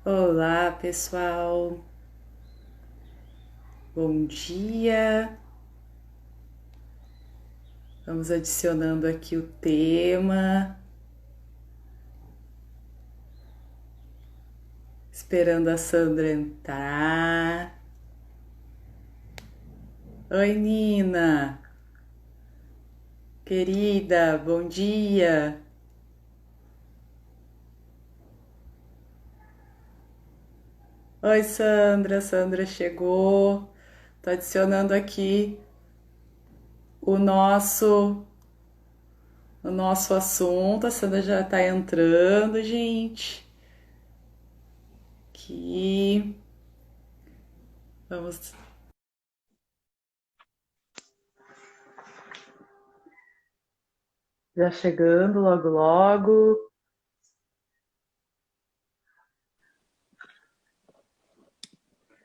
Olá, pessoal. Bom dia. Vamos adicionando aqui o tema, esperando a Sandra entrar. Oi, Nina. Querida, bom dia. Oi, Sandra. Sandra chegou. Tô adicionando aqui o nosso o nosso assunto. A Sandra já tá entrando, gente. Aqui. Vamos já chegando logo logo.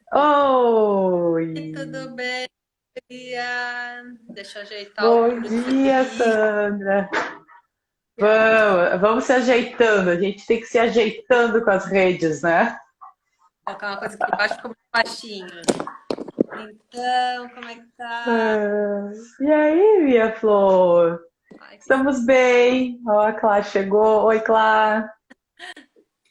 Tudo Oi! bem, Lia? Deixa eu ajeitar o Bom microfone dia, aqui. Sandra. Vamos se ajeitando. A gente tem que se ajeitando com as redes, né? Colocar uma coisa aqui embaixo, ficou muito baixinho. Então, como é que tá? E aí, minha flor? Ai, que Estamos bem. Ó, a Clá chegou. Oi, Clá.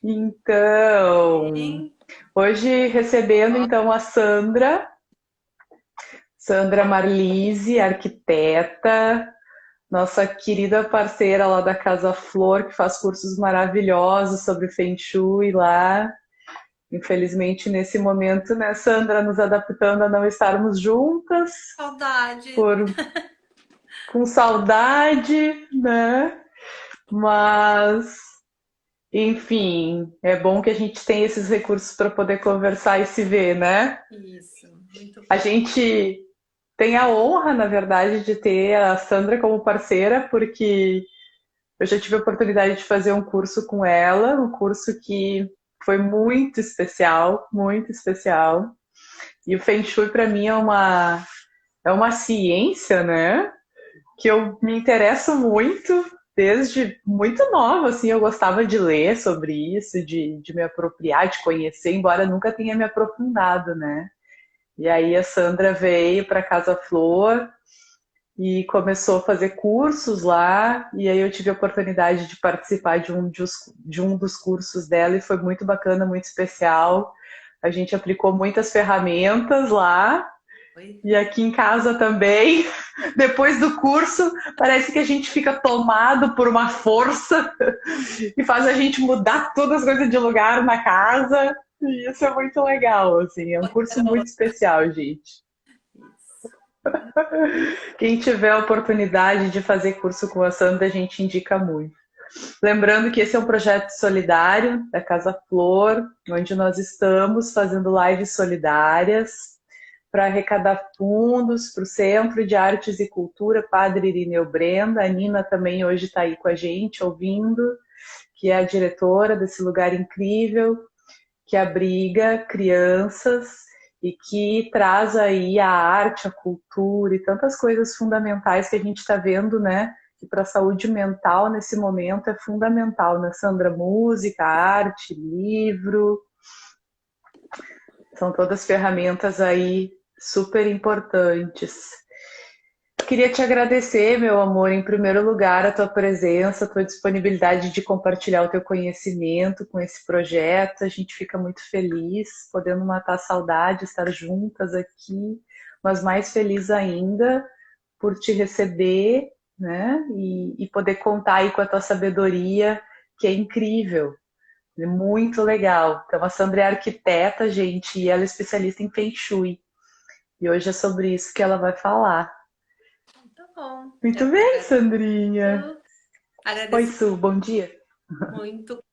Então, sim. hoje recebendo então a Sandra, Sandra Marlise, arquiteta, nossa querida parceira lá da Casa Flor, que faz cursos maravilhosos sobre Feng Shui lá. Infelizmente, nesse momento, né, Sandra, nos adaptando a não estarmos juntas, Saudade. por com saudade, né? Mas, enfim, é bom que a gente tem esses recursos para poder conversar e se ver, né? Isso, muito A bom. gente tem a honra, na verdade, de ter a Sandra como parceira, porque eu já tive a oportunidade de fazer um curso com ela, um curso que foi muito especial, muito especial. E o Feng Shui para mim é uma ciência, né? Que eu me interesso muito desde muito nova, assim, eu gostava de ler sobre isso, de me apropriar, de conhecer, embora nunca tenha me aprofundado, né? E aí a Sandra veio para Casa Flor e começou a fazer cursos lá, e aí eu tive a oportunidade de participar de um dos cursos dela e foi muito bacana, muito especial. A gente aplicou muitas ferramentas lá, Oi? e aqui em casa também. Depois do curso, parece que a gente fica tomado por uma força e faz a gente mudar todas as coisas de lugar na casa. E isso é muito legal, assim, é um curso muito Poderoso. especial, gente. Isso. Quem tiver a oportunidade de fazer curso com a Sandra, a gente indica muito. Lembrando que esse é um projeto solidário da Casa Flor, onde nós estamos fazendo lives solidárias para arrecadar fundos para o Centro de Artes e Cultura Padre Irineu Brenda. A Nina também hoje está aí com a gente, ouvindo, que é a diretora desse lugar incrível, que abriga crianças e que traz aí a arte, a cultura e tantas coisas fundamentais que a gente está vendo, né? Que para a saúde mental nesse momento é fundamental, né, Sandra? Música, arte, livro, são todas ferramentas aí super importantes. Queria te agradecer, meu amor, em primeiro lugar, a tua presença, a tua disponibilidade de compartilhar o teu conhecimento com esse projeto. A gente fica muito feliz, podendo matar a saudade, estar juntas aqui, mas mais feliz ainda por te receber, né? E poder contar aí com a tua sabedoria, que é incrível, é muito legal. Então, a Sandra é arquiteta, gente, e ela é especialista em Feng Shui. E hoje é sobre isso que ela vai falar. Muito bom. Muito Eu que bem, agradeço. Sandrinha. Oi, Agradeço Su, bom dia. muito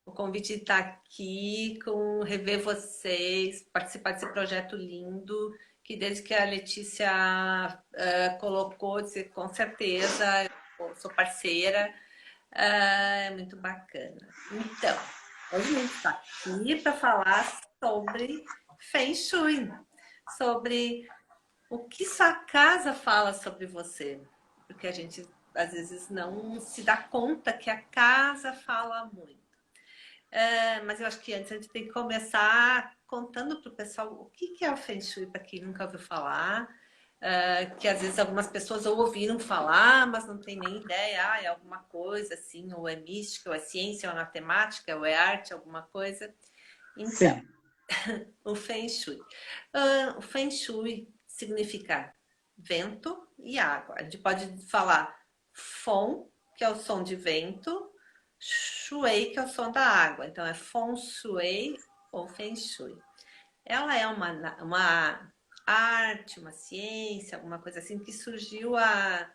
o convite de estar aqui, rever vocês, participar desse projeto lindo, que desde que a Letícia colocou, disse, com certeza, eu sou parceira, é muito bacana. Então, hoje a gente está aqui para falar sobre Feng Shui, sobre o que sua casa fala sobre você, porque a gente às vezes não se dá conta que a casa fala muito. Mas eu acho que antes a gente tem que começar contando para o pessoal o que é o Feng Shui, para quem nunca ouviu falar, que às vezes algumas pessoas ouviram falar, mas não tem nem ideia, é alguma coisa assim, ou é mística, ou é ciência, ou é matemática, ou é arte, alguma coisa. Então, Sim. o Feng Shui. O Feng Shui significa vento e água. A gente pode falar Feng, que é o som de vento, Shui, que é o som da água. Então, é Feng Shui ou Feng Shui. Ela é uma arte, uma ciência, alguma coisa assim, que surgiu há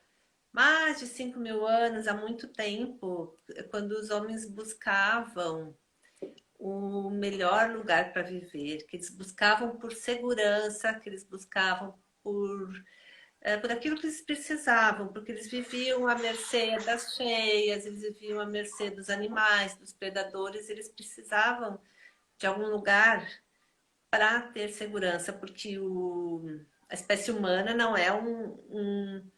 mais de 5.000 anos, há muito tempo, quando os homens buscavam o melhor lugar para viver, que eles buscavam por segurança, que eles buscavam por aquilo que eles precisavam, porque eles viviam à mercê das cheias, eles viviam à mercê dos animais, dos predadores, eles precisavam de algum lugar para ter segurança, porque a espécie humana não é um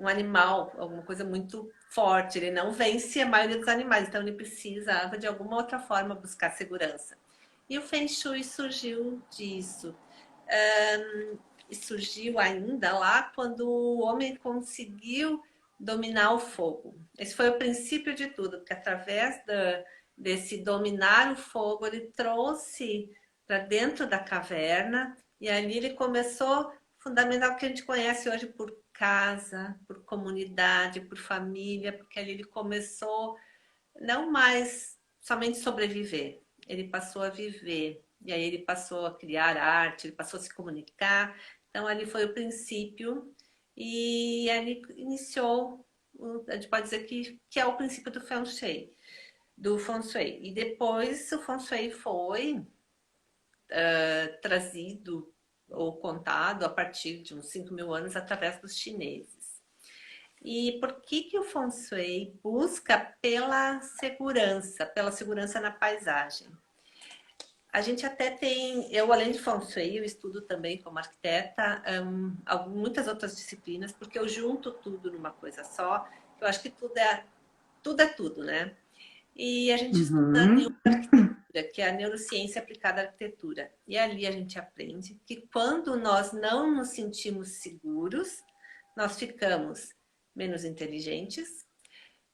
animal, alguma coisa muito forte, ele não vence a maioria dos animais, então ele precisava de alguma outra forma buscar segurança. E o Feng Shui surgiu disso. E surgiu ainda lá quando o homem conseguiu dominar o fogo. Esse foi o princípio de tudo, porque através desse dominar o fogo, ele trouxe para dentro da caverna e ali ele começou a fundamentar o que a gente conhece hoje por casa, por comunidade, por família, porque ali ele começou não mais somente sobreviver, ele passou a viver. E aí ele passou a criar arte, ele passou a se comunicar. Então ali foi o princípio e ali iniciou, a gente pode dizer que é o princípio do Feng Shui. Do Feng Shui. E depois o Feng Shui foi trazido ou contado a partir de uns 5.000 anos através dos chineses. E por que o Feng Shui busca pela segurança na paisagem? A gente até tem, eu além de Feng Shui, eu estudo também como arquiteta, muitas outras disciplinas, porque eu junto tudo numa coisa só. Eu acho que tudo é tudo, né? E a gente estuda Uhum. neuroarquitetura, que é a neurociência aplicada à arquitetura. E ali a gente aprende que quando nós não nos sentimos seguros, nós ficamos menos inteligentes,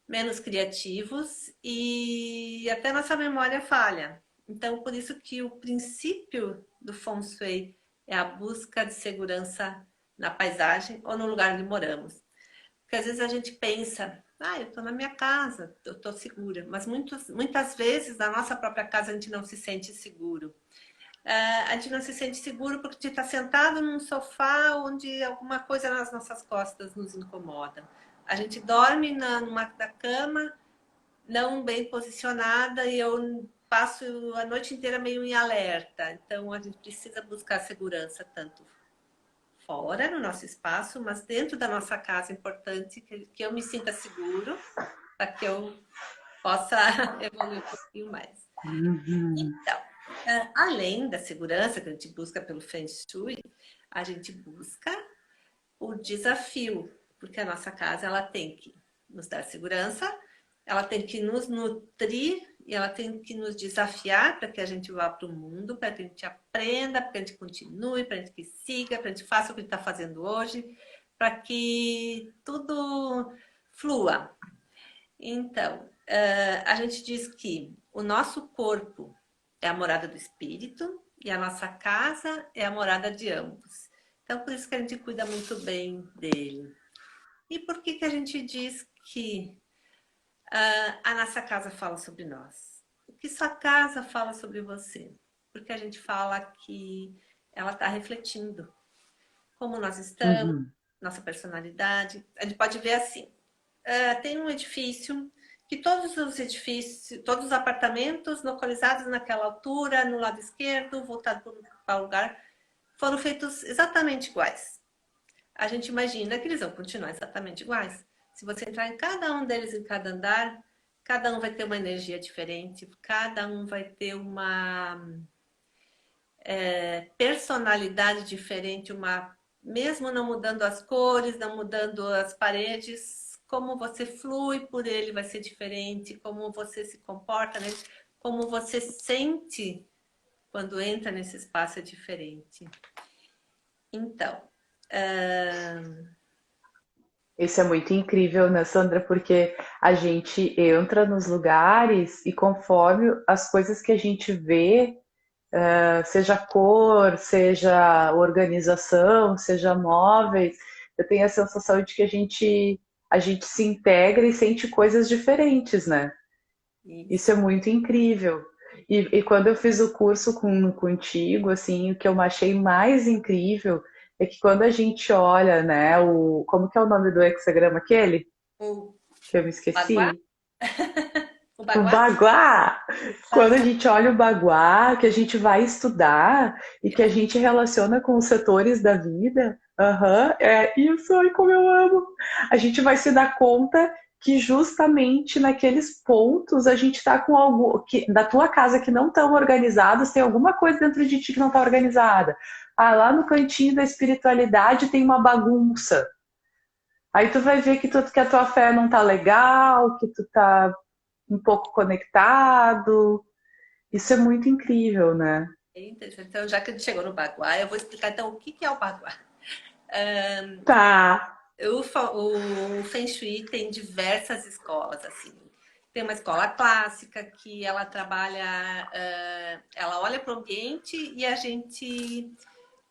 menos criativos e até nossa memória falha. Então, por isso que o princípio do Feng Shui é a busca de segurança na paisagem ou no lugar onde moramos. Porque às vezes a gente pensa, eu estou na minha casa, eu estou segura. Mas muitas vezes na nossa própria casa a gente não se sente seguro. A gente não se sente seguro porque a gente está sentado num sofá onde alguma coisa nas nossas costas nos incomoda. A gente dorme numa da cama, não bem posicionada, e eu passo a noite inteira meio em alerta. Então a gente precisa buscar segurança tanto fora, no nosso espaço, mas dentro da nossa casa é importante que eu me sinta seguro para que eu possa evoluir um pouquinho mais. Uhum. Então, além da segurança que a gente busca pelo Feng Shui, a gente busca o desafio, porque a nossa casa ela tem que nos dar segurança, ela tem que nos nutrir e ela tem que nos desafiar para que a gente vá para o mundo, para que a gente aprenda, para que a gente continue, para que a gente siga, para que a gente faça o que a gente está fazendo hoje, para que tudo flua. Então, a gente diz que o nosso corpo é a morada do espírito e a nossa casa é a morada de ambos. Então, por isso que a gente cuida muito bem dele. E por que a gente diz que a nossa casa fala sobre nós? O que sua casa fala sobre você? Porque a gente fala que ela está refletindo como nós estamos, Uhum. nossa personalidade. A gente pode ver assim, tem um edifício que todos os apartamentos localizados naquela altura, no lado esquerdo, voltado para o lugar, foram feitos exatamente iguais. A gente imagina que eles vão continuar exatamente iguais. Se você entrar em cada um deles, em cada andar, cada um vai ter uma energia diferente, cada um vai ter uma personalidade diferente, mesmo não mudando as cores, não mudando as paredes, como você flui por ele vai ser diferente, como você se comporta, né? como você sente quando entra nesse espaço é diferente. Então, Isso é muito incrível, né, Sandra? Porque a gente entra nos lugares e conforme as coisas que a gente vê, seja cor, seja organização, seja móveis, eu tenho a sensação de que a gente se integra e sente coisas diferentes, né? Isso isso. é muito incrível. E quando eu fiz o curso contigo, assim, o que eu achei mais incrível é que quando a gente olha, né, como que é o nome do hexagrama aquele? O Que eu me baguá? esqueci? O O baguá? Baguá! Quando a Aham. gente olha o Baguá, que a gente vai estudar e que a gente relaciona com os setores da vida, aham, é isso aí como eu amo. A gente vai se dar conta que justamente naqueles pontos a gente está com algo que da tua casa que não estão organizados, tem alguma coisa dentro de ti que não está organizada. Ah, lá no cantinho da espiritualidade tem uma bagunça. Aí tu vai ver que a tua fé não tá legal, que tu tá um pouco conectado. Isso é muito incrível, né? É interessante. Então, já que a gente chegou no baguá, eu vou explicar então o que é o baguá. Tá. O Feng Shui tem diversas escolas, assim. Tem uma escola clássica que ela trabalha, ela olha para o ambiente e a gente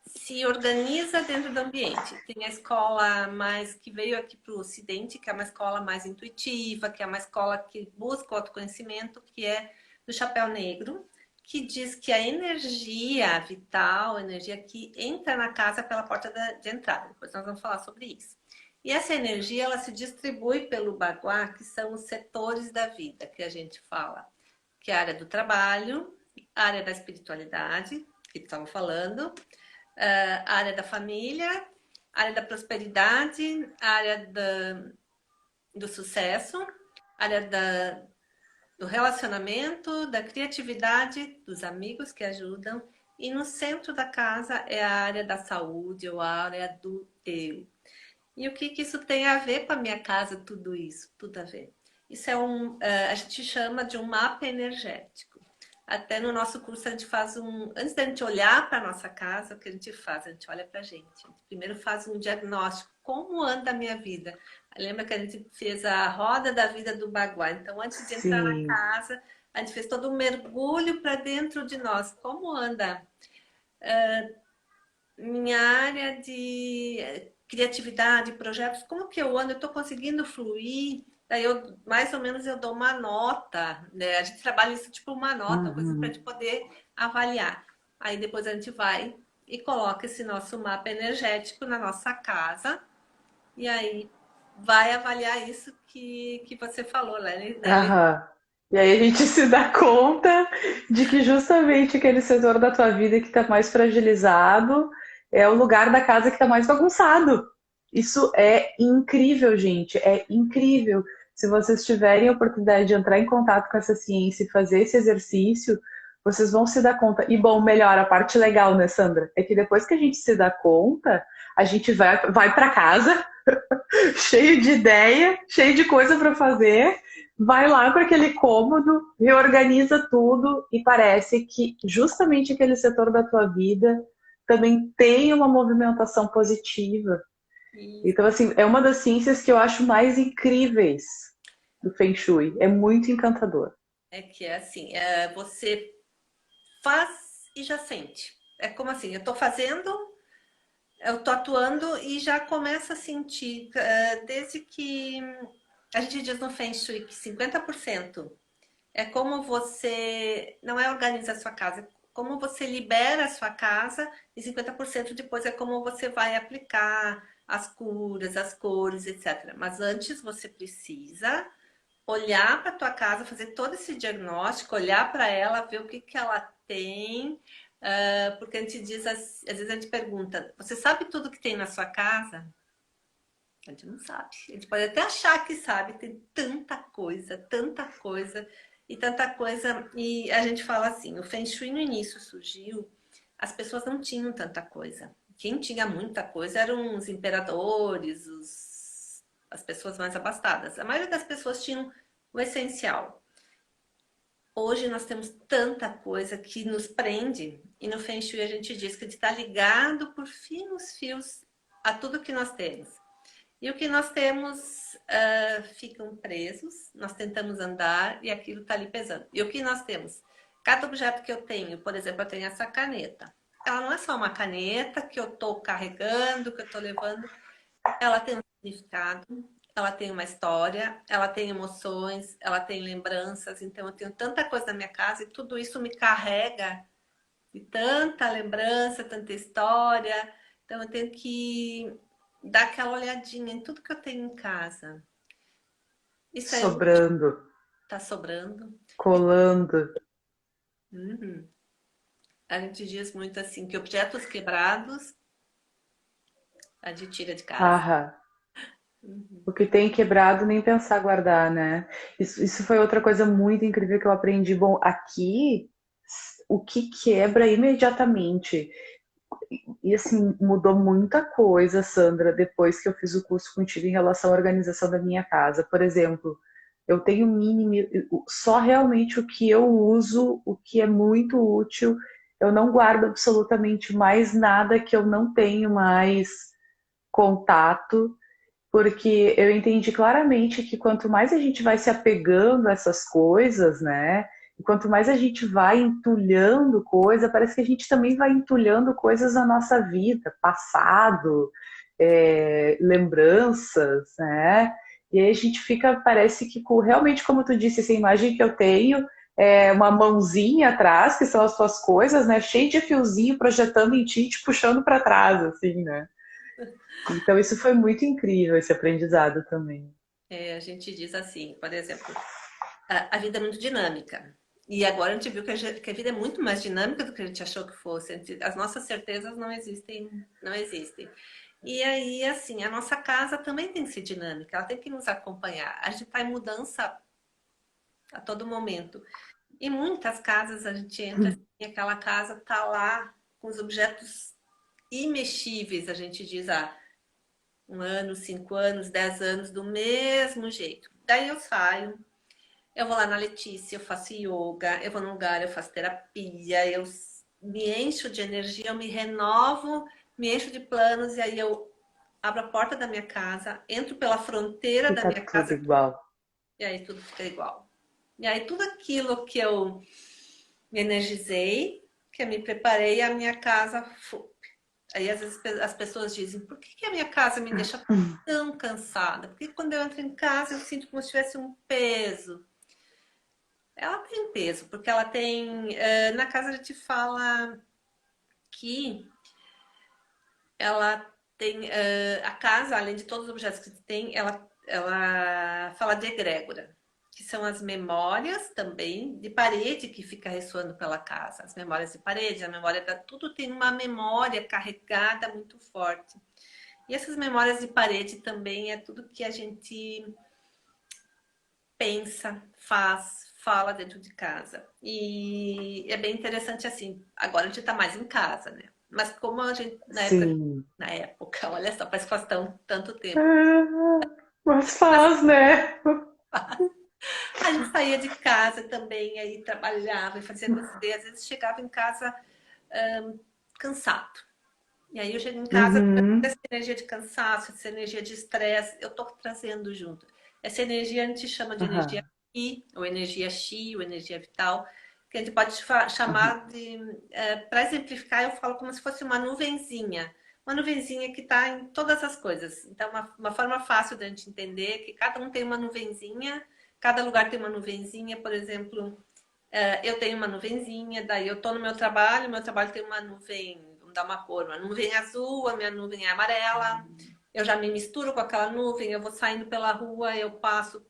se organiza dentro do ambiente. Tem a escola mais que veio aqui para o Ocidente, que é uma escola mais intuitiva, que é uma escola que busca o autoconhecimento, que é do chapéu negro, que diz que a energia vital, a energia que entra na casa pela porta de entrada. Depois nós vamos falar sobre isso. E essa energia, ela se distribui pelo Baguá, que são os setores da vida que a gente fala, que é a área do trabalho, a área da espiritualidade, que estamos falando, a área da família, a área da prosperidade, a área do sucesso, a área do relacionamento, da criatividade, dos amigos que ajudam. E no centro da casa é a área da saúde ou a área do eu. E o que isso tem a ver com a minha casa? Tudo isso, tudo a ver. Isso é a gente chama de um mapa energético. Até no nosso curso a gente faz antes da gente olhar para a nossa casa, o que a gente faz? A gente olha para a gente. Primeiro faz um diagnóstico, como anda a minha vida? Lembra que a gente fez a roda da vida do Baguá? Então, antes de entrar na Sim. casa, a gente fez todo um mergulho para dentro de nós. Como anda minha área de criatividade, projetos, como que eu ando? Eu estou conseguindo fluir? Daí eu, mais ou menos, eu dou uma nota, né? A gente trabalha isso tipo uma nota, coisa para a Uhum. gente poder avaliar. Aí depois a gente vai e coloca esse nosso mapa energético na nossa casa e aí vai avaliar isso que você falou, né? Aham. E aí a gente se dá conta de que justamente aquele setor da tua vida que está mais fragilizado é o lugar da casa que está mais bagunçado. Isso é incrível, gente. É incrível. Se vocês tiverem a oportunidade de entrar em contato com essa ciência e fazer esse exercício, vocês vão se dar conta. E bom, melhor, a parte legal, né, Sandra? É que depois que a gente se dá conta, a gente vai para casa cheio de ideia, cheio de coisa para fazer, vai lá para aquele cômodo, reorganiza tudo e parece que justamente aquele setor da tua vida também tem uma movimentação positiva. E Então, assim, é uma das ciências que eu acho mais incríveis do Feng Shui. É muito encantador. é que é assim, você faz e já sente. É como assim, eu estou fazendo, eu tô atuando e já começa a sentir, desde que a gente diz no Feng Shui que 50% é como você, não é organiza a sua casa, é como você libera a sua casa e 50% depois é como você vai aplicar as curas, as cores, etc. Mas antes você precisa olhar para a tua casa, fazer todo esse diagnóstico, olhar para ela, ver o que que ela tem, porque a gente diz, às vezes a gente pergunta, você sabe tudo que tem na sua casa? A gente não sabe. A gente pode até achar que sabe, tem tanta coisa e tanta coisa. E a gente fala assim, o Feng Shui no início surgiu, as pessoas não tinham tanta coisa. Quem tinha muita coisa eram os imperadores, as pessoas mais abastadas. A maioria das pessoas tinham o essencial. Hoje nós temos tanta coisa que nos prende, e no Feng Shui a gente diz que está ligado por finos fios a tudo que nós temos. E o que nós temos ficam presos, nós tentamos andar e aquilo está ali pesando. E o que nós temos? Cada objeto que eu tenho, por exemplo, eu tenho essa caneta. Ela não é só uma caneta que eu estou carregando, que eu estou levando. Ela tem um significado, ela tem uma história, ela tem emoções, ela tem lembranças. Então eu tenho tanta coisa na minha casa e tudo isso me carrega de tanta lembrança, tanta história. Então eu tenho que dar aquela olhadinha em tudo que eu tenho em casa. Isso é útil, Sobrando, tá sobrando. colando. Uhum. A gente diz muito assim que objetos quebrados a gente tira de casa. Ah, Uhum. o que tem quebrado, nem pensar guardar, né? Isso foi outra coisa muito incrível que eu aprendi. Bom, aqui, o que quebra imediatamente. E assim, mudou muita coisa, Sandra, depois que eu fiz o curso contigo em relação à organização da minha casa. Por exemplo, eu tenho mínimo, só realmente o que eu uso, o que é muito útil. Eu não guardo absolutamente mais nada que eu não tenho mais contato, porque eu entendi claramente que quanto mais a gente vai se apegando a essas coisas, né? E quanto mais a gente vai entulhando coisa, parece que a gente também vai entulhando coisas na nossa vida, passado, lembranças, né? E aí a gente fica, parece que realmente, como tu disse, essa imagem que eu tenho é uma mãozinha atrás, que são as tuas coisas, né? Cheio de fiozinho projetando em ti, te puxando para trás, assim, né? Então isso foi muito incrível, esse aprendizado também. A gente diz assim, por exemplo, a vida é muito dinâmica. E agora a gente viu que que a vida é muito mais dinâmica do que a gente achou que fosse. As nossas certezas não existem, não existem. E aí, assim, a nossa casa também tem que ser dinâmica, ela tem que nos acompanhar. A gente está em mudança a todo momento. Em muitas casas a gente entra assim, e aquela casa tá lá com os objetos imexíveis, a gente diz há 1 ano, 5 anos, 10 anos, do mesmo jeito. Daí eu saio, eu vou lá na Letícia, eu faço yoga, eu vou num lugar, eu faço terapia, eu me encho de energia, eu me renovo, me encho de planos e aí eu abro a porta da minha casa, entro pela fronteira da Fica minha tudo casa igual. e aí tudo fica igual. E aí tudo aquilo que eu me energizei, que eu me preparei, a minha casa. Aí às vezes as pessoas dizem, por que que a minha casa me deixa tão cansada? Porque quando eu entro em casa eu sinto como se tivesse um peso. Ela tem peso, porque ela tem. Na casa a gente fala que ela tem. A casa, além de todos os objetos que tem, ela fala de egrégora, que são as memórias também de parede que fica ressoando pela casa. As memórias de parede, a memória da. Tudo tem uma memória carregada muito forte. E essas memórias de parede também é tudo que a gente pensa, faz, fala dentro de casa. E é bem interessante assim. Agora a gente está mais em casa, né? Mas como a gente, Sim. na época, olha só, parece que faz tanto tempo. É, mas Mas faz, né? a gente saía de casa também, aí trabalhava e fazia coisas, e às vezes chegava em casa cansado. E aí eu chego em casa, Uhum. essa energia de cansaço, essa energia de estresse, eu tô trazendo junto. Essa energia a gente chama de energia Aham, Qi, ou energia Xi, ou energia vital, que a gente pode aham. chamar de, para exemplificar, eu falo como se fosse uma nuvenzinha que está em todas as coisas. Então, uma forma fácil da gente entender é que cada um tem uma nuvenzinha, cada lugar tem uma nuvenzinha, por exemplo, eu tenho uma nuvenzinha, daí eu tô no meu trabalho tem uma nuvem, vamos dar uma cor, uma nuvem azul, a minha nuvem é amarela, eu já me misturo com aquela nuvem, eu vou saindo pela rua, eu passo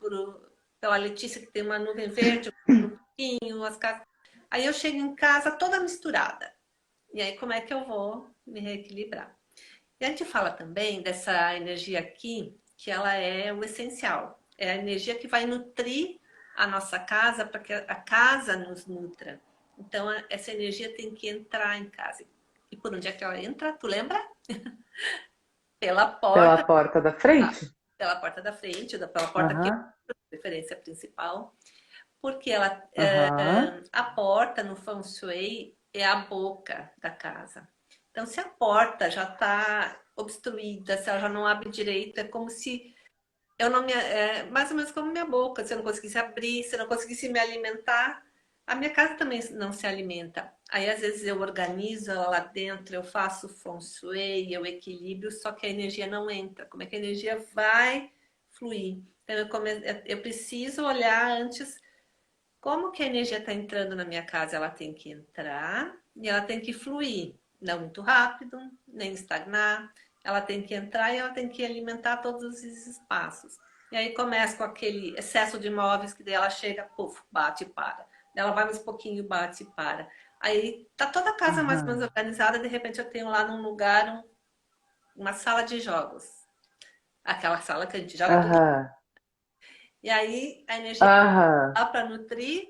pela Letícia que tem uma nuvem verde, eu misturo um pouquinho, as casas. Aí eu chego em casa toda misturada. E aí como é que eu vou me reequilibrar? E a gente fala também dessa energia aqui, que ela é o essencial. É a energia que vai nutrir a nossa casa para que a casa nos nutra. Então, essa energia tem que entrar em casa. E por onde é que ela entra? Tu lembra? Pela Pela porta, porta da frente? pela porta da frente, pela porta que é Aham. a referência principal. Porque ela, Aham. a porta no Feng Shui é a boca da casa. Então, se a porta já está obstruída, se ela já não abre direito, é como se eu não me, é mais ou menos como minha boca, se eu não conseguisse abrir, se eu não conseguisse me alimentar, a minha casa também não se alimenta. Aí às vezes eu organizo ela lá dentro, eu faço feng shui, eu equilibro, só que a energia não entra. Como é que a energia vai fluir? Então eu preciso olhar antes como que a energia está entrando na minha casa. Ela tem que entrar e ela tem que fluir, não muito rápido, nem estagnar. Ela tem que entrar e ela tem que alimentar todos esses espaços. E aí começa com aquele excesso de móveis que daí ela chega, puf, bate e para. Ela vai mais um pouquinho, bate e para. Aí tá toda a casa mais ou menos Aham. organizada, de repente eu tenho lá num lugar uma sala de jogos. Aquela sala que a gente joga tudo. Aham. E aí a energia Aham. lá para nutrir,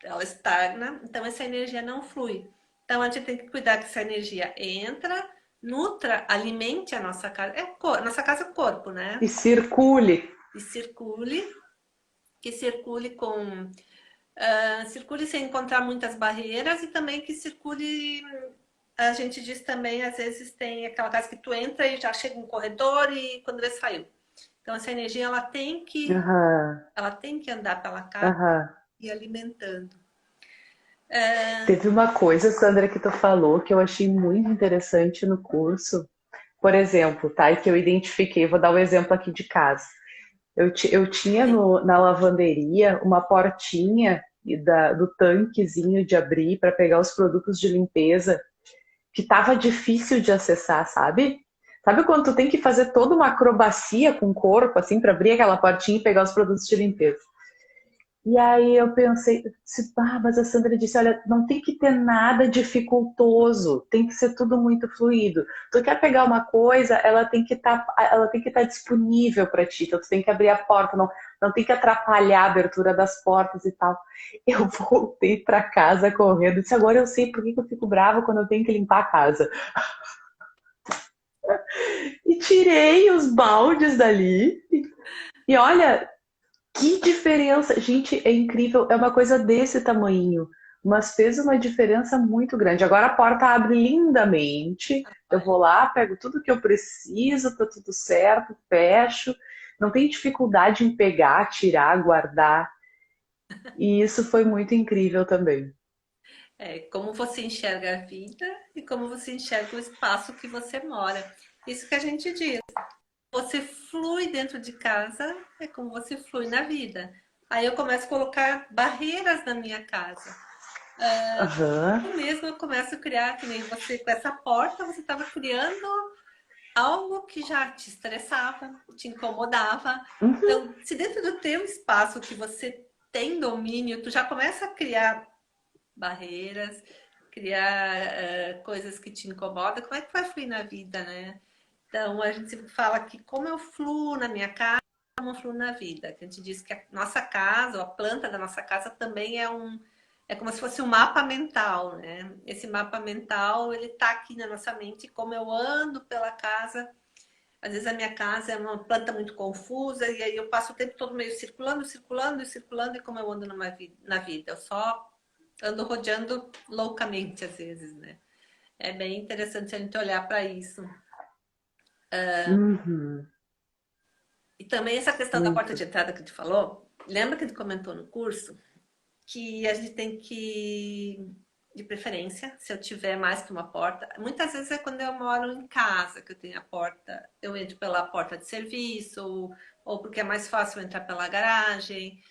ela estagna, então essa energia não flui. Então a gente tem que cuidar que essa energia entra, nutra, alimente a nossa casa. Nossa casa é o corpo, né? E circule. E circule, que circule com. Circule sem encontrar muitas barreiras e também que circule. A gente diz também, às vezes tem aquela casa que tu entra e já chega um corredor e quando vê saiu. Então essa energia Aham. ela tem que andar pela casa Aham. e alimentando. Teve uma coisa, Sandra, que tu falou que eu achei muito interessante no curso. Por exemplo, tá? E que eu identifiquei, vou dar um exemplo aqui de casa. Eu tinha na lavanderia uma portinha do tanquezinho de abrir para pegar os produtos de limpeza que tava difícil de acessar, sabe? Sabe quando tu tem que fazer toda uma acrobacia com o corpo, assim, para abrir aquela portinha e pegar os produtos de limpeza? E aí eu pensei, mas a Sandra disse, olha, não tem que ter nada dificultoso, tem que ser tudo muito fluido. Tu quer pegar uma coisa, ela tem que estar disponível para ti, então tu tem que abrir a porta, não tem que atrapalhar a abertura das portas e tal. Eu voltei para casa correndo, disse, agora eu sei por que eu fico brava quando eu tenho que limpar a casa. E tirei os baldes dali, e olha, que diferença! Gente, é incrível, é uma coisa desse tamanho, mas fez uma diferença muito grande. Agora a porta abre lindamente, eu vou lá, pego tudo que eu preciso, tá tudo certo, fecho, não tem dificuldade em pegar, tirar, guardar, e isso foi muito incrível também. É como você enxerga a vida e como você enxerga o espaço que você mora. Isso que a gente diz. Você flui dentro de casa, é como você flui na vida. Aí eu começo a colocar barreiras na minha casa. Aham, Eu mesma começo a criar, que nem você, com essa porta, você estava criando algo que já te estressava, te incomodava. uhum, Então, se dentro do teu espaço que você tem domínio, tu já começa a criar barreiras, criar coisas que te incomodam, como é que vai fluir na vida, né? Então, a gente sempre fala que como eu fluo na minha casa, como eu fluo na vida. Que a gente diz que a nossa casa, ou a planta da nossa casa também é como se fosse um mapa mental, né? Esse mapa mental, ele tá aqui na nossa mente, como eu ando pela casa. Às vezes a minha casa é uma planta muito confusa e aí eu passo o tempo todo meio circulando, circulando e circulando e como eu ando na vida. Eu só ando rodeando loucamente às vezes, né? É bem interessante a gente olhar para isso. uhum, E também essa questão da porta muito. de entrada que a gente falou, lembra que a gente comentou no curso que a gente tem que, de preferência, se eu tiver mais que uma porta, muitas vezes é quando eu moro em casa que eu tenho a porta, eu entro pela porta de serviço, ou porque é mais fácil entrar pela garagem,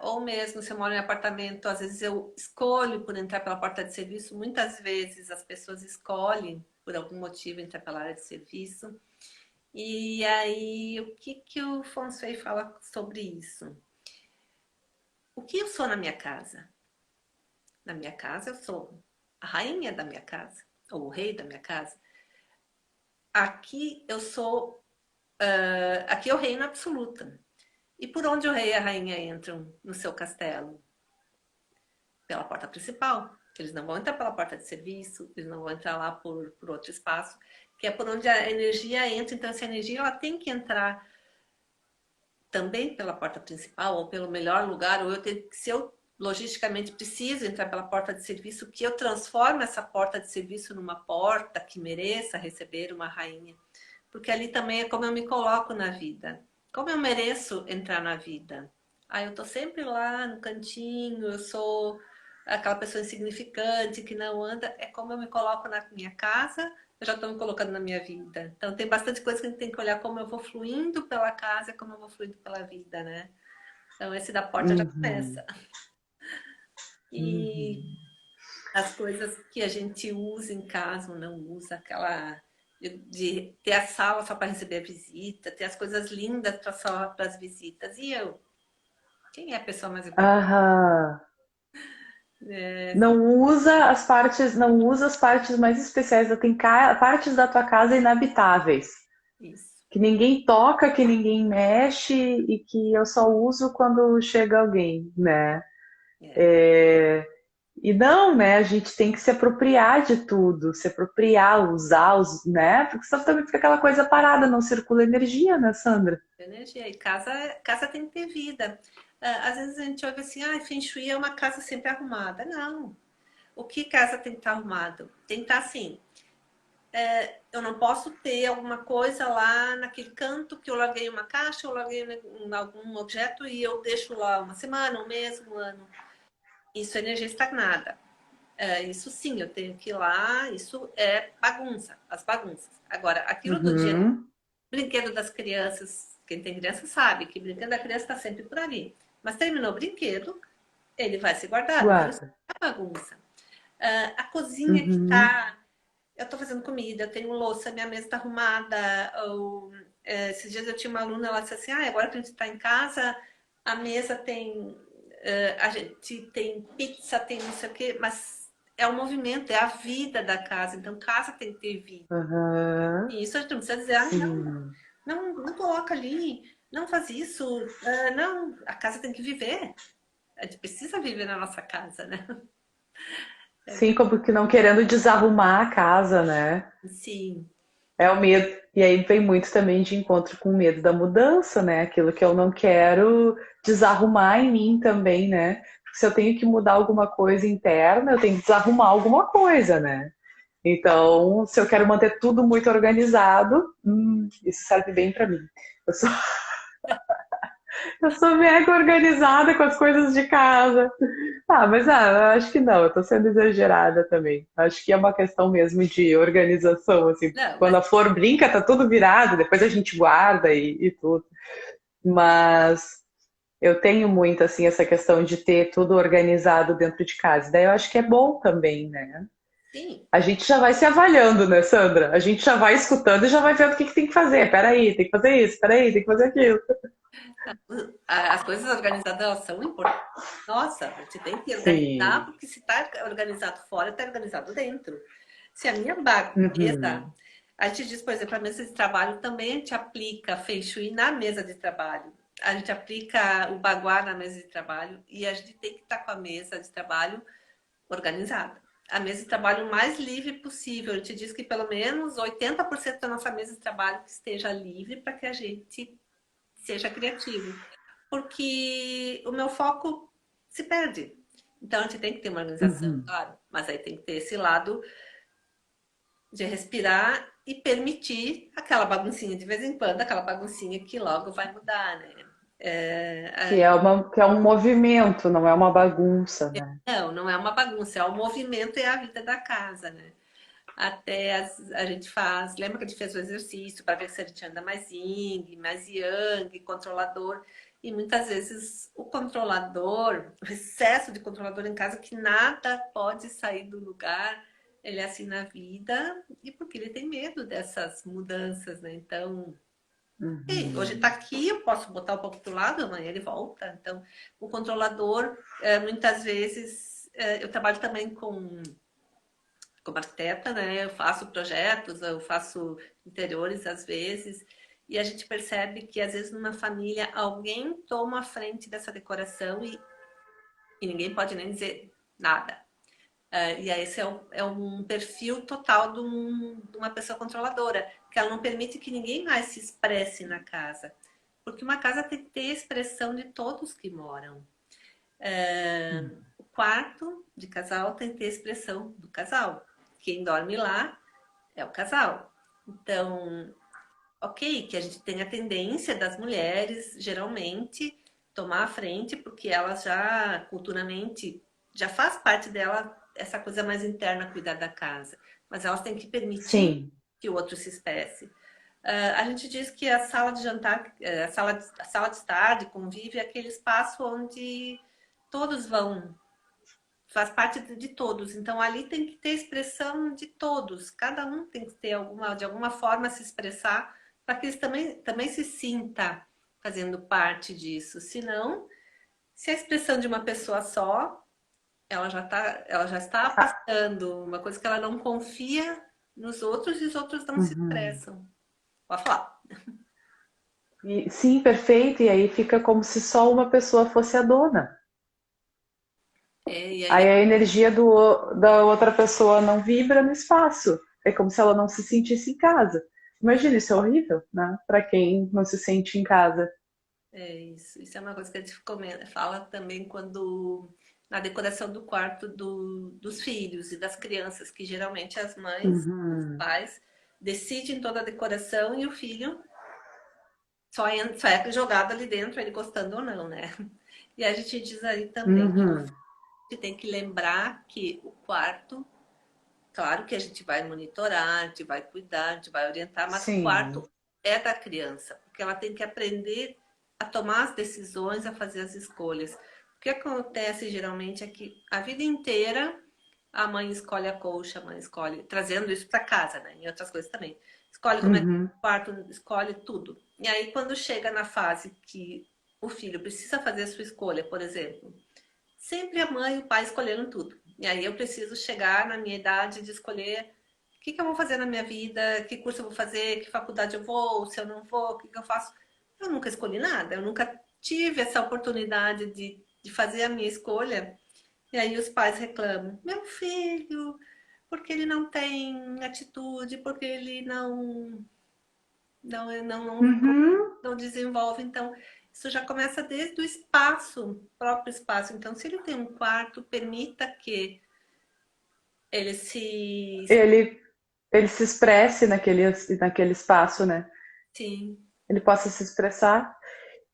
ou mesmo se eu moro em apartamento, às vezes eu escolho por entrar pela porta de serviço, muitas vezes as pessoas escolhem por algum motivo entrar pela área de serviço. E aí, o que que o Feng Shui fala sobre isso? O que eu sou na minha casa? Na minha casa, eu sou a rainha da minha casa, ou o rei da minha casa. Aqui eu sou, aqui é o reino absoluta. E por onde o rei e a rainha entram no seu castelo? Pela porta principal. Eles não vão entrar pela porta de serviço, eles não vão entrar lá por outro espaço, que é por onde a energia entra. Então, essa energia ela tem que entrar também pela porta principal, ou pelo melhor lugar, ou se eu logisticamente preciso entrar pela porta de serviço, que eu transforme essa porta de serviço numa porta que mereça receber uma rainha. Porque ali também é como eu me coloco na vida. Como eu mereço entrar na vida? Eu tô sempre lá no cantinho, eu sou aquela pessoa insignificante que não anda. É como eu me coloco na minha casa, eu já estou me colocando na minha vida. Então tem bastante coisa que a gente tem que olhar como eu vou fluindo pela casa e como eu vou fluindo pela vida, né? Então esse da porta já Uhum, começa. E uhum. as coisas que a gente usa em casa ou não usa, aquela de ter a sala só para receber a visita, ter as coisas lindas só para as visitas. E eu? Quem é a pessoa mais importante? Aham. É, Não usa as partes mais especiais. Tem partes da tua casa inabitáveis, isso. que ninguém toca, que ninguém mexe e que eu só uso quando chega alguém, né? É, E não, né? A gente tem que se apropriar de tudo, se apropriar, usar, né? Porque senão também fica aquela coisa parada, não circula energia, né, Sandra? energia. E casa tem que ter vida. Às vezes a gente ouve assim, Feng Shui é uma casa sempre arrumada. Não. O que casa tem que estar arrumado? Tem que estar assim. Eu não posso ter alguma coisa lá naquele canto que eu larguei uma caixa, eu larguei algum objeto e eu deixo lá uma semana, um mês, um ano. Isso é energia estagnada. Isso sim, eu tenho que ir lá, isso é bagunça, as bagunças. Agora, aquilo do dia, Uhum, brinquedo das crianças, quem tem criança sabe que brinquedo da criança está sempre por ali. Mas terminou o brinquedo, ele vai ser guardado. Então, isso guarda. é bagunça. A cozinha que Uhum, tá. Eu tô fazendo comida, eu tenho louça, minha mesa tá arrumada. Esses dias eu tinha uma aluna, ela disse assim: agora que a gente tá em casa, a mesa tem. A gente tem pizza, tem não sei o quê, mas é o movimento, é a vida da casa. Então, casa tem que ter vida. aham, E isso a gente não precisa dizer, não, sim. não coloca ali, não faz isso. Não, a casa tem que viver. A gente precisa viver na nossa casa, né? Sim, como que não querendo desarrumar a casa, né? Sim. É o medo. E aí vem muito também de encontro com o medo da mudança, né? Aquilo que eu não quero desarrumar em mim também, né? Porque se eu tenho que mudar alguma coisa interna, eu tenho que desarrumar alguma coisa, né? Então, se eu quero manter tudo muito organizado, isso serve bem pra mim. Eu sou, eu sou mega organizada com as coisas de casa. Mas eu acho que não, eu tô sendo exagerada também. Acho que é uma questão mesmo de organização, assim, porque Não, quando mas a flor brinca, tá tudo virado, depois a gente guarda e tudo. Mas eu tenho muito, assim, essa questão de ter tudo organizado dentro de casa. Daí eu acho que é bom também, né? sim. A gente já vai se avaliando, né, Sandra? A gente já vai escutando e já vai vendo o que tem que fazer. Peraí, tem que fazer isso, peraí, tem que fazer aquilo. As coisas organizadas elas são importantes. Nossa, a gente tem que organizar, Sim. porque se está organizado fora, está organizado dentro. Se a minha mesa, Uhum. a gente diz, por exemplo, a mesa de trabalho também a gente aplica Feng Shui na mesa de trabalho. A gente aplica o Baguá na mesa de trabalho e a gente tem que estar com a mesa de trabalho organizada. A mesa de trabalho o mais livre possível. A gente diz que pelo menos 80% da nossa mesa de trabalho que esteja livre para que a gente seja criativo. Porque o meu foco se perde. Então a gente tem que ter uma organização, Uhum. claro, mas aí tem que ter esse lado de respirar e permitir aquela baguncinha de vez em quando, aquela baguncinha que logo vai mudar, né? Que é um movimento, não é uma bagunça, né? Não é uma bagunça, é o movimento e a vida da casa, né? A gente faz. Lembra que a gente fez o exercício para ver se a gente anda mais yin, mais yang, controlador. E muitas vezes o controlador, o excesso de controlador em casa, que nada pode sair do lugar, ele é assim na vida, e porque ele tem medo dessas mudanças, né? Então, ei, hoje está Uhum. aqui, eu posso botar um pouco para o lado, amanhã ele volta. Então, o controlador, muitas vezes, eu trabalho também como arquiteta, né? Eu faço projetos, eu faço interiores às vezes, e a gente percebe que às vezes numa família alguém toma a frente dessa decoração e ninguém pode nem dizer nada. E aí esse é um perfil total de uma pessoa controladora, que ela não permite que ninguém mais se expresse na casa. Porque uma casa tem que ter expressão de todos que moram. O quarto de casal tem que ter expressão do casal. Quem dorme lá é o casal. Então, ok, que a gente tem a tendência das mulheres, geralmente, tomar a frente, porque elas já, culturalmente, já faz parte dela essa coisa mais interna, cuidar da casa. Mas elas têm que permitir Sim, que o outro se expresse. A gente diz que a sala de jantar, a sala de estar, de convívio, é aquele espaço onde todos vão, faz parte de todos. Então ali tem que ter expressão de todos. Cada um tem que ter de alguma forma se expressar para que eles também se sinta fazendo parte disso. Senão, se a expressão de uma pessoa só, ela já está passando uma coisa que ela não confia nos outros e os outros não se uhum. expressam. Pode falar. Sim, perfeito. E aí fica como se só uma pessoa fosse a dona. É, e aí Aí a energia da outra pessoa não vibra no espaço. É como se ela não se sentisse em casa. Imagina, isso é horrível, né? Para quem não se sente em casa. é isso. Isso é uma coisa que a gente fala também quando na decoração do quarto dos filhos e das crianças, que geralmente as mães, os Uhum, pais, decidem toda a decoração e o filho só é jogado ali dentro, ele gostando ou não, né? E a gente diz aí também uhum, que tem que lembrar que o quarto, claro que a gente vai monitorar, a gente vai cuidar, a gente vai orientar, mas o sim. quarto é da criança, porque ela tem que aprender a tomar as decisões, a fazer as escolhas. O que acontece geralmente é que a vida inteira a mãe escolhe a colcha, a mãe escolhe, trazendo isso para casa, né? Em outras coisas também. Escolhe como é que é Uhum, o quarto, escolhe tudo. E aí, quando chega na fase que o filho precisa fazer a sua escolha, por exemplo, sempre a mãe e o pai escolhendo tudo. E aí eu preciso chegar na minha idade de escolher o que eu vou fazer na minha vida, que curso eu vou fazer, que faculdade eu vou, se eu não vou, o que eu faço. Eu nunca escolhi nada, eu nunca tive essa oportunidade de fazer a minha escolha. E aí os pais reclamam: meu filho, porque ele não tem atitude, porque ele uhum. não desenvolve. Então, isso já começa desde o espaço, próprio espaço. Então, se ele tem um quarto, permita que ele Ele, ele se expresse naquele espaço, né? sim, Ele possa se expressar.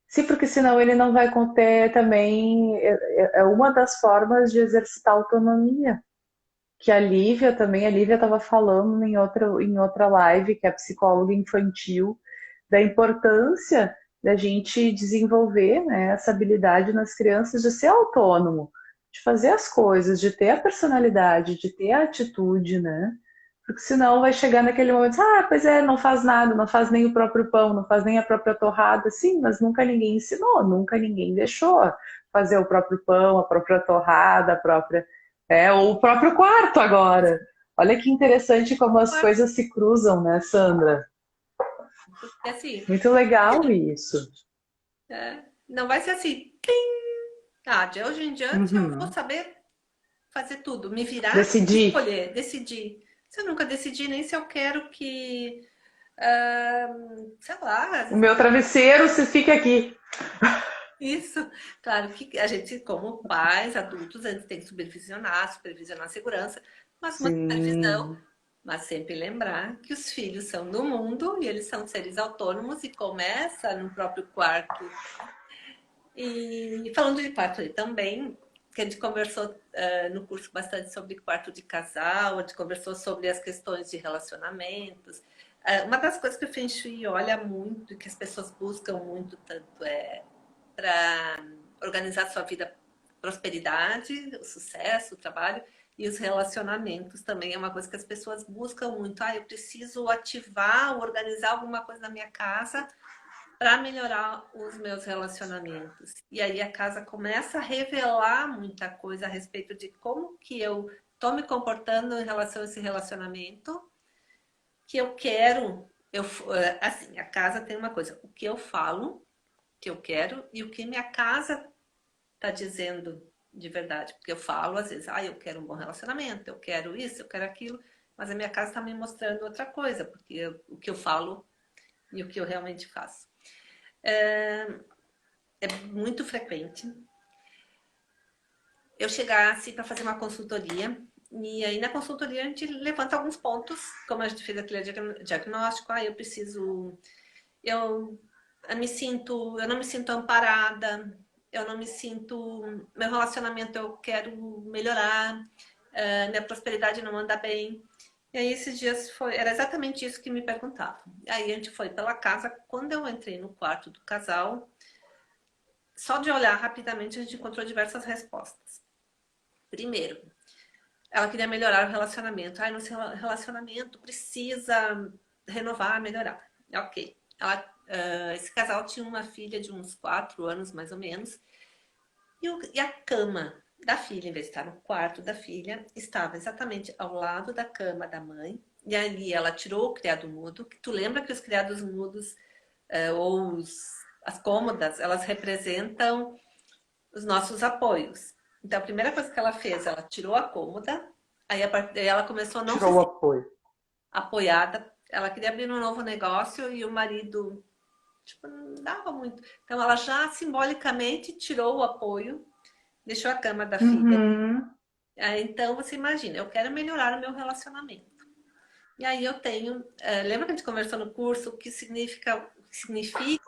Sim, porque senão ele não vai ter também. É uma das formas de exercitar autonomia. Que a Lívia estava falando em outra live, que é a psicóloga infantil, da importância da gente desenvolver, né, essa habilidade nas crianças de ser autônomo, de fazer as coisas, de ter a personalidade, de ter a atitude, né? Porque senão vai chegar naquele momento, ah, pois é, não faz nada, não faz nem o próprio pão, não faz nem a própria torrada, sim, mas nunca ninguém ensinou, nunca ninguém deixou fazer o próprio pão, a própria torrada, a própria, ou o próprio quarto agora. Olha que interessante como as coisas se cruzam, né, Sandra? porque assim, Muito legal isso. não vai ser assim, plim! Ah, de hoje em diante eu vou Uhum. saber fazer tudo, me virar, Decidir. escolher, decidir. Se eu nunca decidi nem se eu quero que, sei lá, O meu travesseiro, se fica aqui. isso. Claro que a gente, como pais, adultos, a gente tem que supervisionar a segurança, mas uma supervisão, Sim. mas sempre lembrar que os filhos são do mundo e eles são seres autônomos e começa no próprio quarto. E falando de quarto também, que a gente conversou no curso bastante sobre quarto de casal, a gente conversou sobre as questões de relacionamentos. Uma das coisas que o Feng Shui olha muito, que as pessoas buscam muito, tanto é para organizar sua vida, prosperidade, o sucesso, o trabalho e os relacionamentos também é uma coisa que as pessoas buscam muito. Ah, eu preciso ativar, organizar alguma coisa na minha casa para melhorar os meus relacionamentos. E aí a casa começa a revelar muita coisa a respeito de como que eu estou me comportando em relação a esse relacionamento, que eu quero. Assim, a casa tem uma coisa, o que eu falo, que eu quero, e o que minha casa está dizendo de verdade. Porque eu falo, às vezes, eu quero um bom relacionamento, eu quero isso, eu quero aquilo, mas a minha casa está me mostrando outra coisa, porque o que eu falo e o que eu realmente faço. É muito frequente eu chegasse para fazer uma consultoria, e aí na consultoria a gente levanta alguns pontos, como a gente fez aquele diagnóstico, eu preciso, eu, eu não me sinto amparada, eu não me sinto, meu relacionamento eu quero melhorar, minha prosperidade não anda bem. E aí esses dias era exatamente isso que me perguntavam. Aí a gente foi pela casa, quando eu entrei no quarto do casal, só de olhar rapidamente a gente encontrou diversas respostas. Primeiro, ela queria melhorar o relacionamento. Ai, nosso relacionamento precisa renovar, melhorar. Ok. Esse casal tinha uma filha de uns 4 anos, mais ou menos. E a cama da filha, em vez de estar no quarto da filha, estava exatamente ao lado da cama da mãe. E ali ela tirou o criado mudo. Tu lembra que os criados mudos, ou as cômodas, elas representam os nossos apoios. Então, a primeira coisa que ela fez, ela tirou a cômoda, aí a partir daí ela começou a não se Tirou o sentir apoio. apoiada. Ela queria abrir um novo negócio e o marido, tipo, não dava muito. Então, ela já simbolicamente tirou o apoio, deixou a cama da filha. Uhum. Então, você imagina, eu quero melhorar o meu relacionamento. E aí eu tenho, lembra que a gente conversou no curso o que significa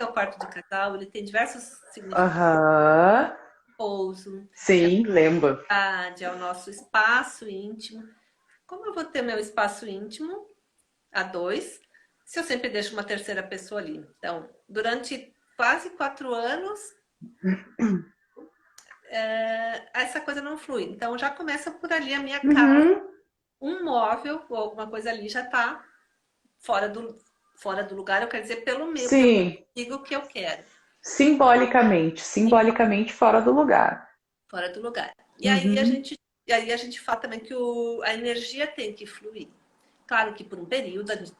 o quarto de casal? Ele tem diversos significados. Aham. Pouso, Sim, lembro. é o nosso espaço íntimo. Como eu vou ter meu espaço íntimo a dois, se eu sempre deixo uma terceira pessoa ali? Então, durante quase 4 anos, essa coisa não flui. Então, já começa por ali a minha casa. Uhum. Um móvel ou alguma coisa ali já está fora fora do lugar. Eu quero dizer, pelo Sim, digo que eu quero, simbolicamente fora do lugar. fora do lugar. Uhum. E aí a gente fala também que a energia tem que fluir. Claro que por um período a gente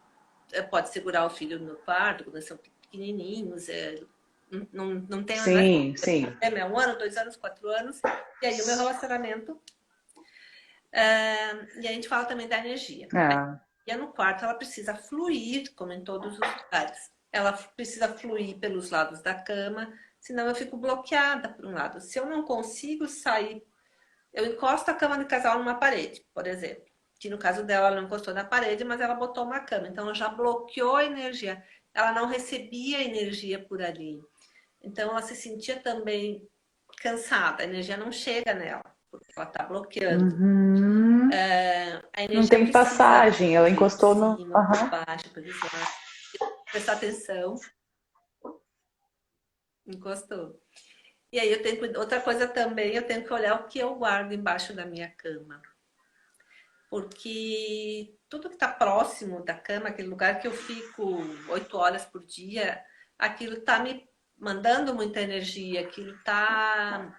pode segurar o filho no quarto, quando eles são pequenininhos, não tem, não é, Sim, sim. é 1 ano, 2 anos, 4 anos, e aí o meu relacionamento, e a gente fala também da energia. A Ah. energia no quarto, ela precisa fluir, como em todos os lugares. Ela precisa fluir pelos lados da cama, senão eu fico bloqueada por um lado. Se eu não consigo sair, eu encosto a cama de casal numa parede, por exemplo. Que no caso dela, ela não encostou na parede, mas ela botou uma cama. Então, ela já bloqueou a energia. Ela não recebia energia por ali. Então, ela se sentia também cansada. A energia não chega nela, porque ela está bloqueando. Uhum. A Não energia tem precisa passagem, ela fluir por encostou no. cima, por Aham. baixo, pelos lados. Prestar atenção. Encostou. E aí, outra coisa também, eu tenho que olhar o que eu guardo embaixo da minha cama. Porque tudo que está próximo da cama, aquele lugar que eu fico 8 horas por dia, aquilo está me mandando muita energia, aquilo está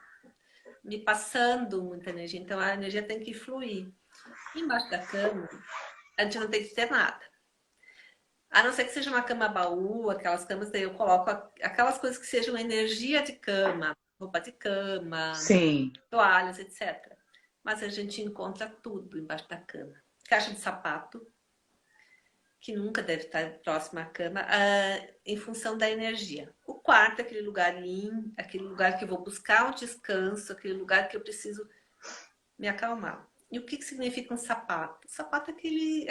me passando muita energia. Então a energia tem que fluir. Embaixo da cama, a gente não tem que ter nada. A não ser que seja uma cama baú, aquelas camas, daí eu coloco aquelas coisas que sejam energia de cama, roupa de cama, Sim. toalhas, etc. Mas a gente encontra tudo embaixo da cama. Caixa de sapato, que nunca deve estar próximo à cama, em função da energia. O quarto é aquele lugar limpo, aquele lugar que eu vou buscar um descanso, aquele lugar que eu preciso me acalmar. E o que significa um sapato? O sapato é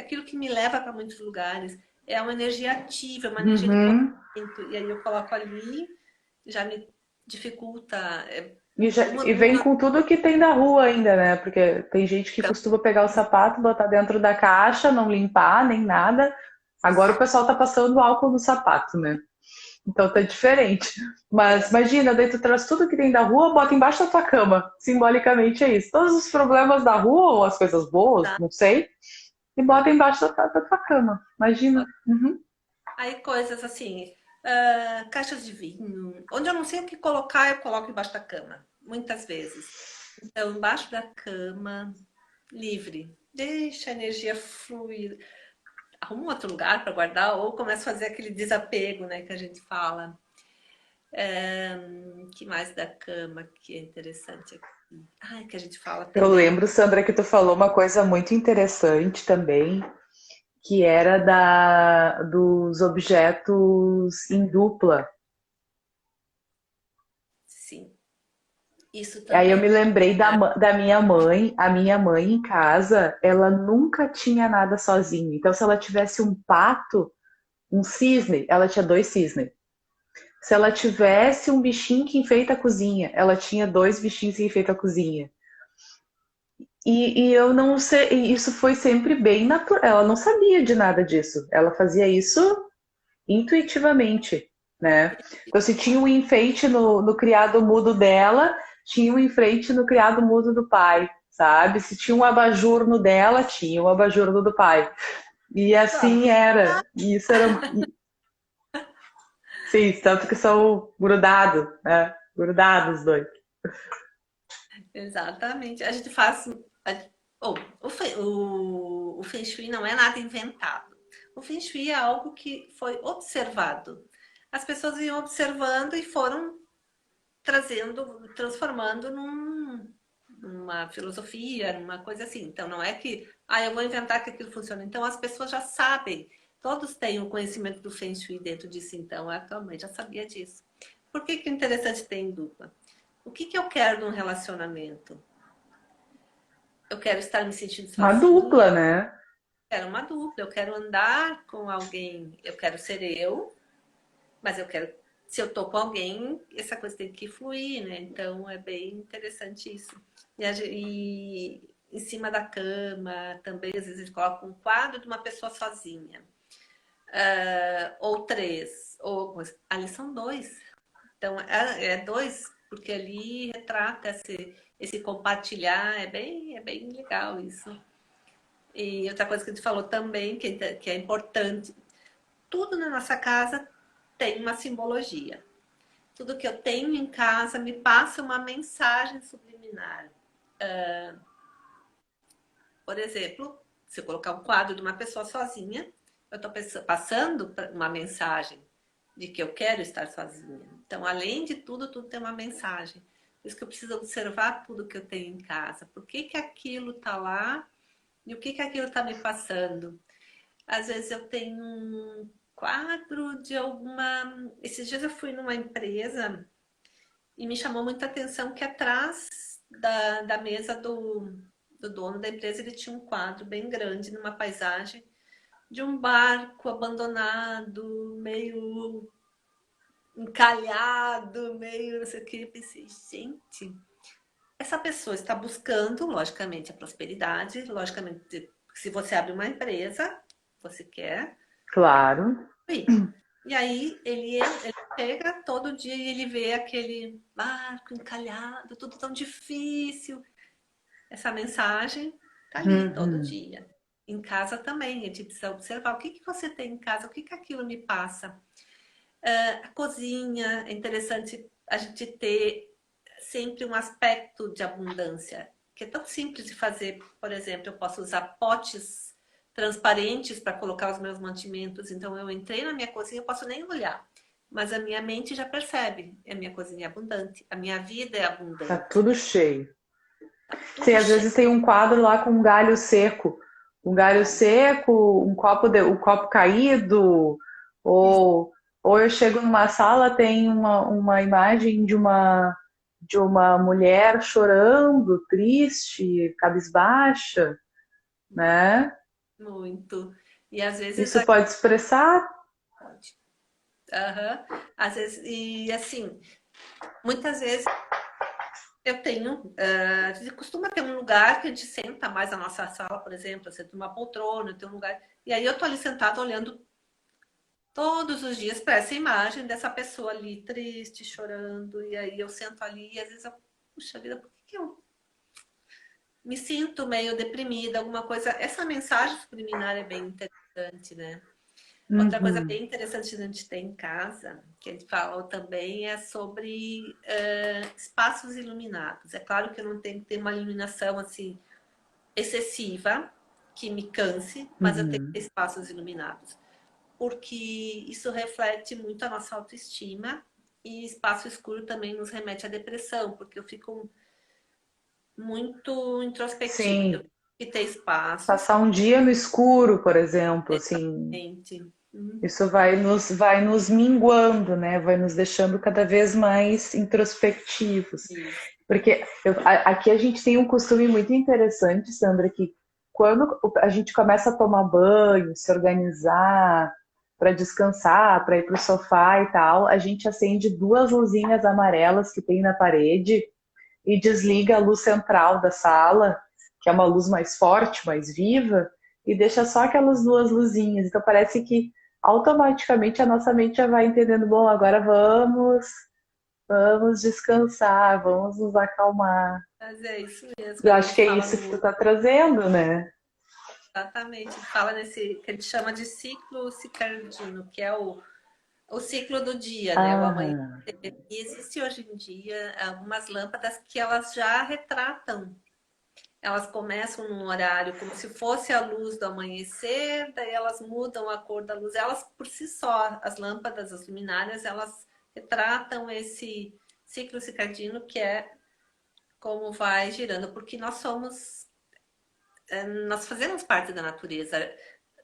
aquilo que me leva para muitos lugares. É uma energia ativa, uma energia de Uhum. movimento. E aí eu coloco ali, já me dificulta. E vem com tudo que tem da rua ainda, né? Porque tem gente que costuma pegar o sapato, botar dentro da caixa, não limpar nem nada. Agora o pessoal tá passando álcool no sapato, né? Então tá diferente. Mas imagina, daí tu traz tudo que tem da rua, bota embaixo da tua cama. Simbolicamente é isso. Todos os problemas da rua, ou as coisas boas, não sei, e bota embaixo da tua cama. Imagina. Uhum. Aí coisas assim, caixas de vinho, onde eu não sei o que colocar, eu coloco embaixo da cama, muitas vezes. Então, embaixo da cama, livre, deixa a energia fluir. Arruma um outro lugar para guardar ou começa a fazer aquele desapego, né, que a gente fala. Que mais da cama que é interessante aqui? Ai, que a gente fala Eu também. lembro, Sandra, que tu falou uma coisa muito interessante também, que era dos objetos em dupla. Isso Aí eu me também. lembrei da minha mãe. A minha mãe em casa, ela nunca tinha nada sozinha. Então, se ela tivesse um pato, um cisne, ela tinha dois cisnes. Se ela tivesse um bichinho que enfeita a cozinha, ela tinha dois bichinhos que enfeitam a cozinha. E eu não sei, e isso foi sempre bem natural. Ela não sabia de nada disso. Ela fazia isso intuitivamente, né? Então, se tinha um enfeite no criado mudo dela, tinha um enfeite no criado mudo do pai, sabe? Se tinha um abajur no dela, tinha um abajur no do pai. E assim era. E isso era. Sim, tanto que são grudados, né? Grudados os dois. Exatamente. A gente faz. Bom, o Feng Shui não é nada inventado. O Feng Shui é algo que foi observado. As pessoas iam observando e foram trazendo, transformando numa filosofia, numa coisa assim. Então, não é que, eu vou inventar que aquilo funciona. Então, as pessoas já sabem. Todos têm o conhecimento do Feng Shui dentro de si. Então, eu atualmente já sabia disso. Por que que é interessante ter em dupla? O que que eu quero num relacionamento? Eu quero estar me sentindo Uma sozinha, dupla, né? quero uma dupla, eu quero andar com alguém, eu quero ser eu, mas eu quero, se eu tô com alguém, essa coisa tem que fluir, né? Então é bem interessante isso. E em cima da cama, também às vezes a gente coloca um quadro de uma pessoa sozinha, ou três, ou ali são dois. Então é dois, porque ali retrata esse compartilhar, é bem legal isso. E outra coisa que a gente falou também, que é importante, tudo na nossa casa tem uma simbologia. Tudo que eu tenho em casa me passa uma mensagem subliminar. Por exemplo, se eu colocar um quadro de uma pessoa sozinha, eu estou passando uma mensagem de que eu quero estar sozinha. Então, além de tudo, tudo tem uma mensagem. Por isso que eu preciso observar tudo que eu tenho em casa. Por que que aquilo está lá e o que que aquilo está me passando? Às vezes eu tenho um quadro de alguma. Esses dias eu fui numa empresa e me chamou muita atenção que atrás da mesa do dono da empresa ele tinha um quadro bem grande numa paisagem de um barco abandonado, meio encalhado, meio não sei o que. Eu pensei, gente, essa pessoa está buscando, logicamente, a prosperidade, logicamente, se você abre uma empresa, você quer. Claro. E aí ele chega todo dia e ele vê aquele barco encalhado, tudo tão difícil. Essa mensagem tá ali todo Uhum. dia. Em casa também, a gente precisa observar o que que você tem em casa, o que que aquilo me passa. A cozinha, é interessante a gente ter sempre um aspecto de abundância, que é tão simples de fazer. Por exemplo, eu posso usar potes transparentes para colocar os meus mantimentos. Então, eu entrei na minha cozinha, eu posso nem olhar, mas a minha mente já percebe. A minha cozinha é abundante, a minha vida é Tá abundante, tudo cheio. Sim, tudo às cheio. vezes tem um quadro lá com um galho seco. Um galho seco, um copo caído, ou, ou eu chego numa sala, tem uma imagem de uma mulher chorando, triste, cabisbaixa, né? Muito. E às vezes Isso pode expressar. pode. Aham. Às vezes, e assim, muitas vezes eu tenho, a gente costuma ter um lugar que a gente senta mais na nossa sala, por exemplo, eu sento numa poltrona, tem um lugar, e aí eu tô ali sentada olhando todos os dias para essa imagem dessa pessoa ali triste, chorando, e aí eu sento ali e às vezes eu, puxa vida, por que que eu me sinto meio deprimida, alguma coisa? Essa mensagem subliminar é bem interessante, né? Outra coisa Uhum, bem interessante que a gente tem em casa, que a gente falou também, é sobre espaços iluminados. É claro que eu não tenho que ter uma iluminação assim excessiva, que me canse, mas eu tenho que uhum. ter espaços iluminados. Porque isso reflete muito a nossa autoestima e espaço escuro também nos remete à depressão, porque eu fico muito introspectiva. Eu Sim, tenho que ter espaços, passar um dia no escuro, por exemplo, assim, exatamente. Isso vai nos minguando, né? Vai nos deixando cada vez mais introspectivos. Isso. Porque aqui a gente tem um costume muito interessante, Sandra, que quando a gente começa a tomar banho, se organizar para descansar, para ir para o sofá e tal, a gente acende duas luzinhas amarelas que tem na parede e desliga a luz central da sala, que é uma luz mais forte, mais viva, e deixa só aquelas duas luzinhas. Então parece que automaticamente a nossa mente já vai entendendo, bom, agora vamos descansar, vamos nos acalmar. Mas é isso mesmo, Eu quando acho ele que é fala isso que tu no. tá trazendo, né? Exatamente, ele fala nesse que ele chama de ciclo circadiano, que é o ciclo do dia, né? O amanhã. Ah, E existe hoje em dia algumas lâmpadas que elas já retratam. Elas começam num horário como se fosse a luz do amanhecer, daí elas mudam a cor da luz. Elas por si só, as lâmpadas, as luminárias, elas retratam esse ciclo circadiano que é como vai girando, porque nós fazemos parte da natureza.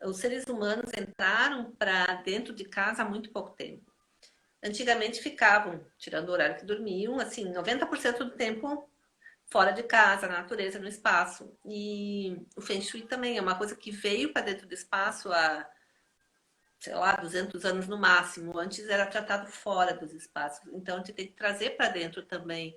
Os seres humanos entraram para dentro de casa há muito pouco tempo. Antigamente ficavam, tirando o horário que dormiam, assim, 90% do tempo fora de casa, na natureza, no espaço. E o Feng Shui também é uma coisa que veio para dentro do espaço há, sei lá, 200 anos no máximo. Antes era tratado fora dos espaços. Então a gente tem que trazer para dentro também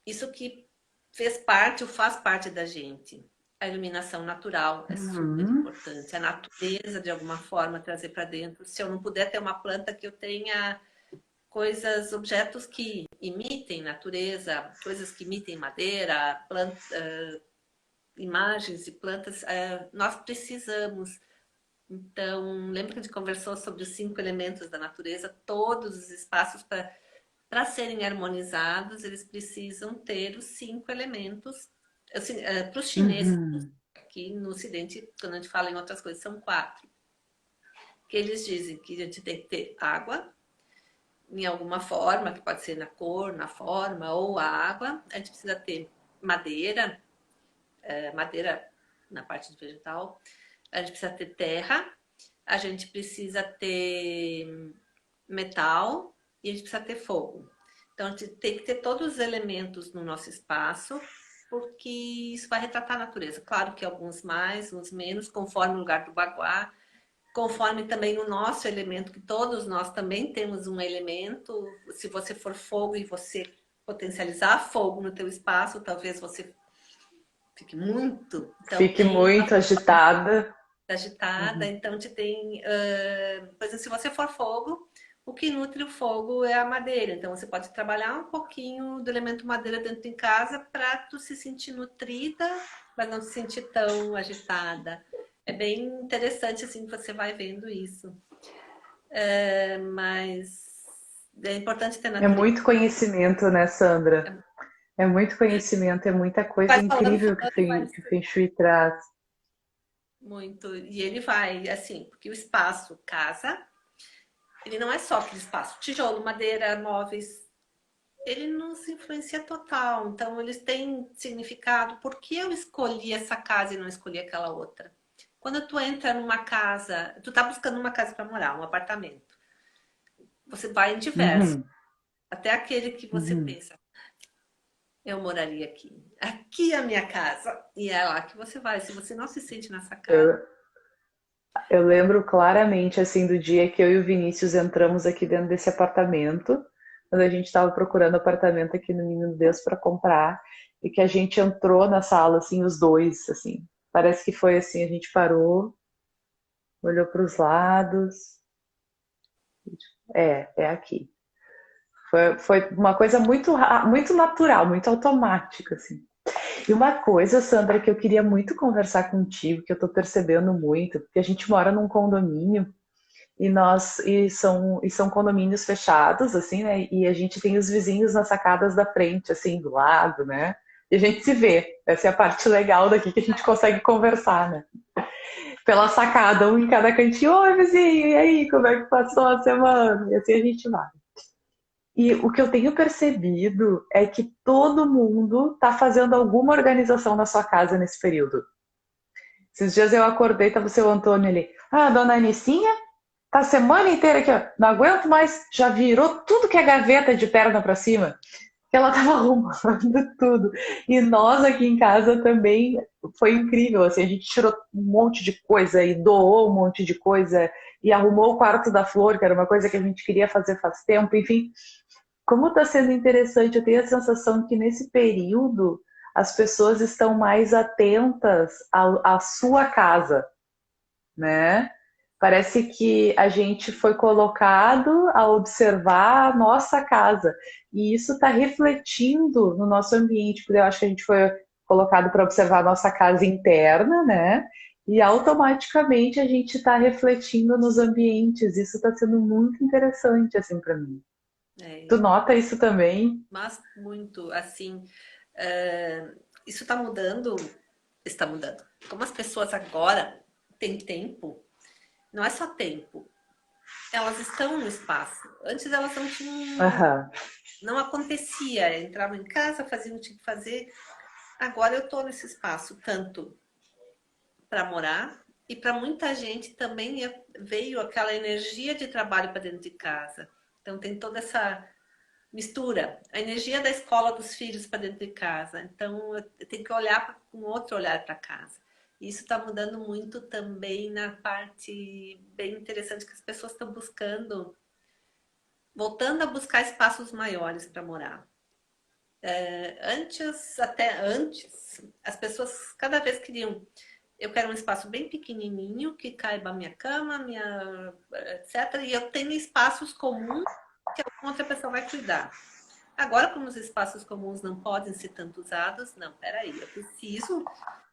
isso que fez parte ou faz parte da gente. A iluminação natural é super uhum. importante. A natureza, de alguma forma, trazer para dentro. Se eu não puder ter uma planta que eu tenha coisas, objetos que imitem natureza, coisas que imitem madeira, imagens de plantas, nós precisamos. Então, lembra que a gente conversou sobre os 5 elementos da natureza? Todos os espaços para serem harmonizados, eles precisam ter os 5 elementos. Assim, para os chineses, Uhum. aqui no Ocidente, quando a gente fala em outras coisas, são 4. Que eles dizem que a gente tem que ter água, em alguma forma, que pode ser na cor, na forma, ou a água. A gente precisa ter madeira, madeira na parte do vegetal. A gente precisa ter terra, a gente precisa ter metal e a gente precisa ter fogo. Então, a gente tem que ter todos os elementos no nosso espaço, porque isso vai retratar a natureza. Claro que alguns mais, uns menos, conforme o lugar do baguá, conforme também o nosso elemento, que todos nós também temos um elemento. Se você for fogo e você potencializar fogo no teu espaço, talvez você fique muito. Então Fique tem uma muito agitada. agitada, Uhum. então te tem, por exemplo, se você for fogo, o que nutre o fogo é a madeira. Então você pode trabalhar um pouquinho do elemento madeira dentro de casa para tu se sentir nutrida, mas não se sentir tão agitada. É bem interessante assim que você vai vendo isso. Mas é importante ter É natureza. muito conhecimento, né, Sandra? É muito conhecimento, é muita coisa Vai falando, incrível que falando, vai que o Feng Shui traz. muito. E ele vai, assim, porque o espaço casa, ele não é só aquele espaço, tijolo, madeira, móveis, ele nos influencia total. Então, eles têm significado. Por que eu escolhi essa casa e não escolhi aquela outra? Quando tu entra numa casa, tu tá buscando uma casa para morar, um apartamento. Você vai em diversos, Uhum, até aquele que você uhum. pensa, eu moraria aqui. Aqui é a minha casa. E é lá que você vai. Se você não se sente nessa casa, Eu, eu lembro claramente, assim, do dia que eu e o Vinícius entramos aqui dentro desse apartamento, quando a gente estava procurando apartamento aqui no Menino Deus para comprar, e que a gente entrou na sala, assim, os dois, assim. Parece que foi assim, a gente parou, olhou para os lados, é aqui. Foi uma coisa muito natural, muito automática, assim. E uma coisa, Sandra, que eu queria muito conversar contigo, que eu tô percebendo muito, porque a gente mora num condomínio e são condomínios fechados, assim, né? E a gente tem os vizinhos nas sacadas da frente, assim, do lado, né? E a gente se vê. Essa é a parte legal daqui que a gente consegue conversar, né? Pela sacada, um em cada cantinho. Oi, vizinho, e aí, como é que passou a semana? E assim a gente vai. E o que eu tenho percebido é que todo mundo está fazendo alguma organização na sua casa nesse período. Esses dias eu acordei, tava o seu Antônio ali. Ah, dona Anicinha tá a semana inteira aqui, ó, não aguento mais, já virou tudo que é gaveta de perna para cima. Ela tava arrumando tudo. E nós aqui em casa também foi incrível, assim, a gente tirou um monte de coisa e doou um monte de coisa e arrumou o quarto da Flor, que era uma coisa que a gente queria fazer faz tempo, enfim. Como está sendo interessante, eu tenho a sensação que nesse período as pessoas estão mais atentas à sua casa, né? Parece que a gente foi colocado a observar a nossa casa. E isso está refletindo no nosso ambiente, porque eu acho que a gente foi colocado para observar a nossa casa interna, né? E automaticamente a gente está refletindo nos ambientes. Isso está sendo muito interessante, assim, para mim. Tu É, nota isso também? mas muito, assim, isso está mudando. Como as pessoas agora têm tempo, não é só tempo, elas estão no espaço. Antes elas não tinham, Aham. não acontecia, entravam em casa, faziam o que tinha que fazer. Agora eu estou nesse espaço, tanto para morar, e para muita gente também veio aquela energia de trabalho para dentro de casa. Então tem toda essa mistura, a energia da escola dos filhos para dentro de casa. Então eu tenho que olhar com outro olhar para casa. Isso está mudando muito também na parte bem interessante que as pessoas estão buscando, voltando a buscar espaços maiores para morar. Até antes, as pessoas cada vez queriam. Eu quero um espaço bem pequenininho, que caiba a minha cama, minha, etc. E eu tenho espaços comuns que a outra pessoa vai cuidar. Agora, como os espaços comuns não podem ser tanto usados, não, peraí,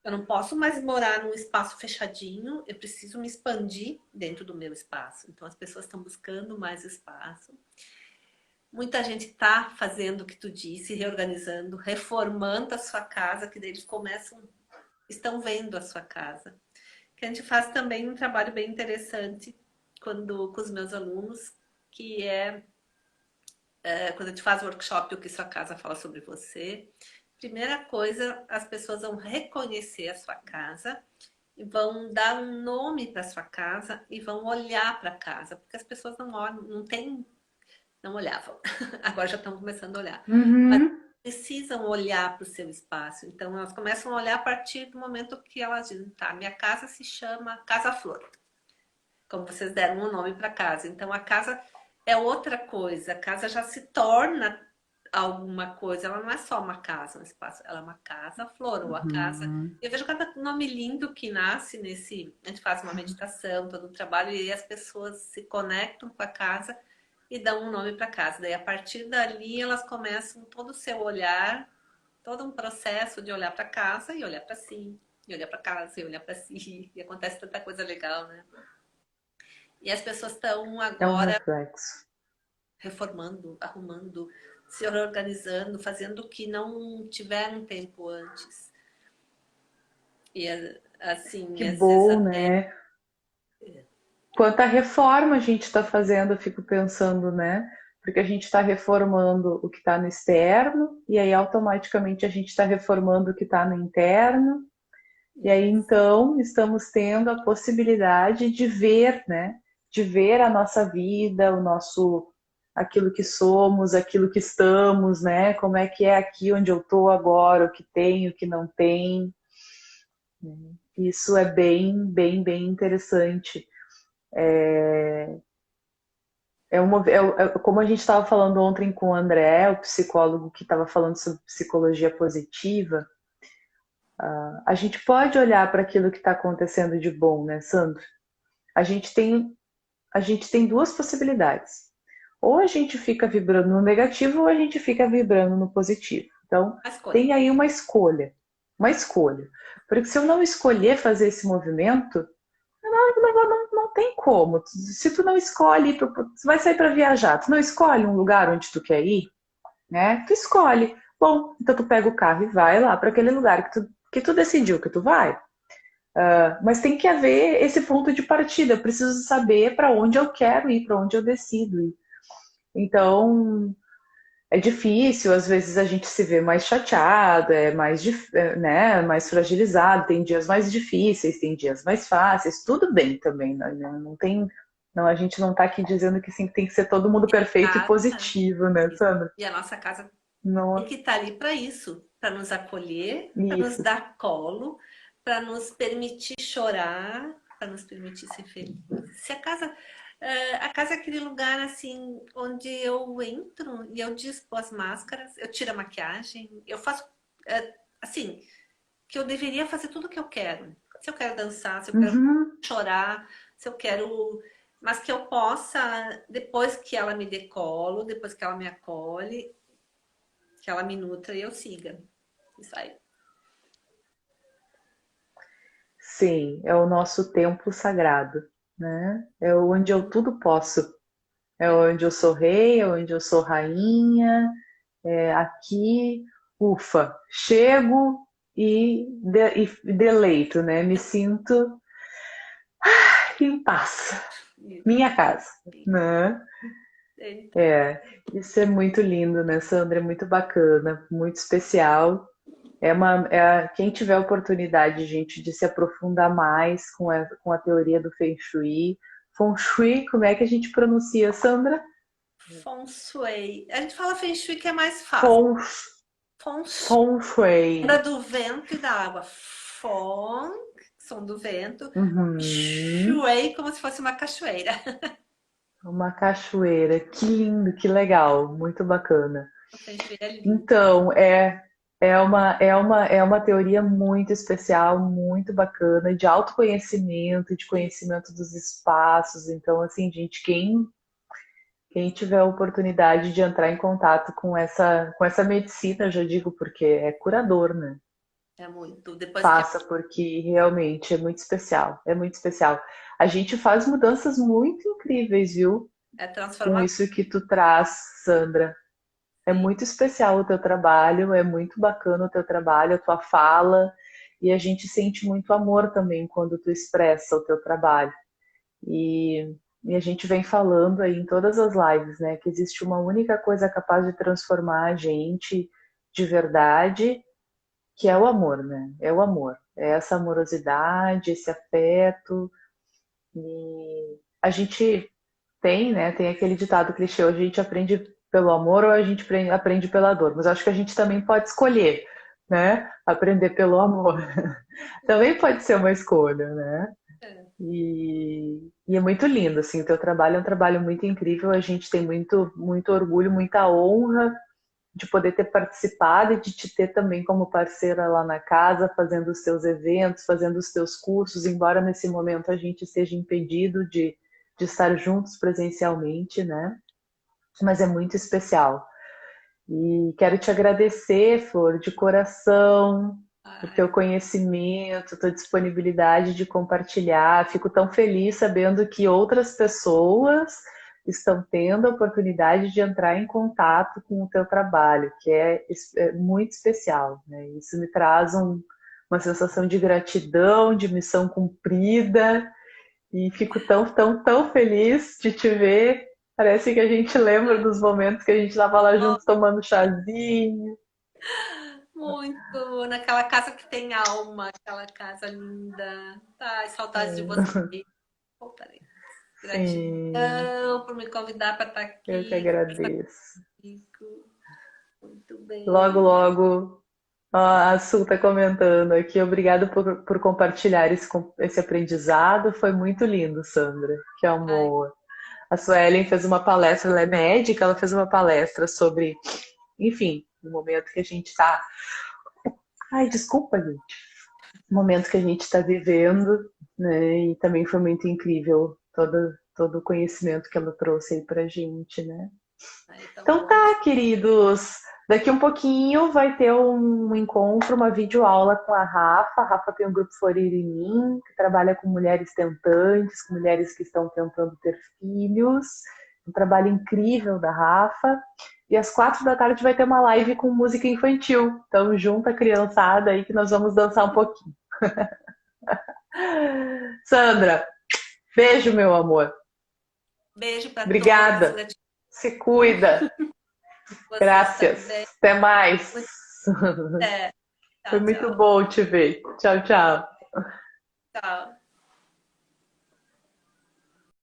eu não posso mais morar num espaço fechadinho, eu preciso me expandir dentro do meu espaço. Então, as pessoas estão buscando mais espaço. Muita gente está fazendo o que tu disse, reorganizando, reformando a sua casa, que daí eles começam, estão vendo a sua casa. Que a gente faz também um trabalho bem interessante com os meus alunos, que quando a gente faz o workshop, o que sua casa fala sobre você. Primeira coisa, as pessoas vão reconhecer a sua casa e vão dar um nome para sua casa e vão olhar para a casa, porque as pessoas não olham, não olhavam. Agora já estão começando a olhar. Mas Uhum. precisam olhar para o seu espaço. Então elas começam a olhar a partir do momento que elas dizem, tá, minha casa se chama Casa Flor. Como vocês deram um nome para casa. Então a casa é outra coisa. A casa já se torna alguma coisa. Ela não é só uma casa, um espaço. Ela é uma casa flor, ou a casa. Uhum. Eu vejo cada nome lindo que nasce nesse. A gente faz uma meditação, todo um trabalho, e as pessoas se conectam com a casa e dão um nome para casa. Daí, a partir dali, elas começam todo o seu olhar, todo um processo de olhar para casa e olhar para si, e olhar para casa e olhar para si. E acontece tanta coisa legal, né? E as pessoas estão É um agora reflexo. reformando, arrumando, se organizando, fazendo o que não tiveram tempo antes. E Que assim, às vezes bom, até né? Quanta reforma a gente está fazendo, eu fico pensando, né? Porque a gente está reformando o que está no externo, e aí automaticamente a gente está reformando o que está no interno, e aí então estamos tendo a possibilidade de ver, né? De ver a nossa vida, o nosso, aquilo que somos, aquilo que estamos, né? Como é que é aqui onde eu estou agora, o que tem, o que não tem. Isso é bem, bem, bem interessante. Como a gente estava falando ontem com o André, o psicólogo que estava falando sobre psicologia positiva, a gente pode olhar para aquilo que está acontecendo de bom, né, Sandro? A gente tem, a gente tem duas possibilidades. Ou a gente fica vibrando no negativo, ou a gente fica vibrando no positivo. Então, a escolha. tem aí uma escolha. Uma escolha. Porque se eu não escolher fazer esse movimento, não tem como. Se tu não escolhe, tu vai sair para viajar, tu não escolhe um lugar onde tu quer ir, né? Tu escolhe. Bom, então tu pega o carro e vai lá para aquele lugar que tu decidiu que tu vai. Mas tem que haver esse ponto de partida. Eu preciso saber para onde eu quero ir, para onde eu decido ir. Então, é difícil, às vezes a gente se vê mais chateado, né, mais fragilizado, tem dias mais difíceis, tem dias mais fáceis, tudo bem também, né? Não tem, Não, a gente não tá aqui dizendo que sim, tem que ser todo mundo perfeito e Casa, positivo, né, Sandra? e a nossa casa tem Não, que estar ali para isso, para nos acolher, para nos isso. dar colo, para nos permitir chorar, para nos permitir ser felizes. Se a casa é aquele lugar assim onde eu entro e eu dispo as máscaras, eu tiro a maquiagem, eu faço assim que eu deveria fazer tudo o que eu quero. Se eu quero dançar, se eu quero Uhum. chorar, se eu quero, mas que eu possa, depois que ela me dê colo, depois que ela me acolhe, que ela me nutra e eu siga. Isso aí. Sim, é o nosso templo sagrado, né? É onde eu tudo posso. É É, onde eu sou rei, é onde eu sou rainha. É aqui, ufa, chego e deleito, né? Me sinto em paz. Minha casa, né? então, É, isso é muito lindo, né, Sandra? É muito bacana, muito especial. Quem tiver oportunidade, gente, de se aprofundar mais com a teoria do Feng Shui. Feng Shui, como é que a gente pronuncia, Sandra? Feng Shui. A gente fala Feng Shui que é mais fácil. Feng, Feng Shui. Feng Shui. Lembra do vento e da água. Feng, som do vento. Uhum. Shui, como se fosse uma cachoeira. Uma cachoeira. Que lindo, que legal, muito bacana. O Feng Shui é lindo. Então, é uma teoria muito especial, muito bacana, de autoconhecimento, de conhecimento dos espaços. Então, assim, gente, quem tiver a oportunidade de entrar em contato com essa medicina, eu já digo porque é curador, né? É muito. Depois que Faça, porque realmente é muito especial, é muito especial. A gente faz mudanças muito incríveis, viu? é Com transformador. isso que tu traz, Sandra. É muito especial o teu trabalho, é muito bacana o teu trabalho, a tua fala, e a gente sente muito amor também quando tu expressa o teu trabalho. E a gente vem falando aí em todas as lives, né, que existe uma única coisa capaz de transformar a gente de verdade, que é o amor, né? É o amor. É essa amorosidade, esse afeto. E a gente tem, né? Tem aquele ditado clichê, ou a gente aprende pelo amor ou a gente aprende pela dor. Mas acho que a gente também pode escolher, né? Aprender pelo amor. Também pode ser uma escolha, né? É. E é muito lindo, assim, o teu trabalho é um trabalho muito incrível, a gente tem muito, muito orgulho, muita honra de poder ter participado e de te ter também como parceira lá na casa, fazendo os teus eventos, fazendo os teus cursos, embora nesse momento a gente seja impedido de estar juntos presencialmente, né? Mas é muito especial. E quero te agradecer, Flor, de coração, o teu Ai, conhecimento, tua disponibilidade de compartilhar. Fico tão feliz sabendo que outras pessoas estão tendo a oportunidade de entrar em contato com o teu trabalho, que é muito especial, né? Isso me traz uma sensação de gratidão, de missão cumprida, e fico tão, tão, tão feliz de te ver. Parece que a gente lembra dos momentos que a gente estava lá juntos tomando chazinho. muito. Naquela casa que tem alma, aquela casa linda. Ai, saudades de você. Voltarei. Sim, Gratidão por me convidar para estar eu que aqui agradeço. comigo. Muito Logo, bem. logo, ó, a Sul está comentando aqui. Obrigada por compartilhar esse aprendizado. Foi muito lindo, Sandra. Que Ai, amor. A Suelen fez uma palestra, ela é médica, ela fez uma palestra sobre, enfim, o momento que a gente está. Ai, desculpa, gente. O momento que a gente está vivendo, né? E também foi muito incrível todo o conhecimento que ela trouxe aí pra gente, né? ai, tão Então bom. tá, queridos. Daqui um pouquinho vai ter um encontro, uma videoaula com a Rafa. A Rafa tem um grupo Florir em Mim, que trabalha com mulheres tentantes, com mulheres que estão tentando ter filhos. Um trabalho incrível da Rafa. E às 4 da tarde vai ter uma live com música infantil. Então junta a criançada aí que nós vamos dançar um pouquinho. Sandra, beijo, meu amor. Beijo para todos. Obrigada. Gratidão. Se cuida. Vocês Graças. também. Até mais. Muito até. Foi Tchau, muito tchau. bom te ver. Tchau, tchau. Tchau.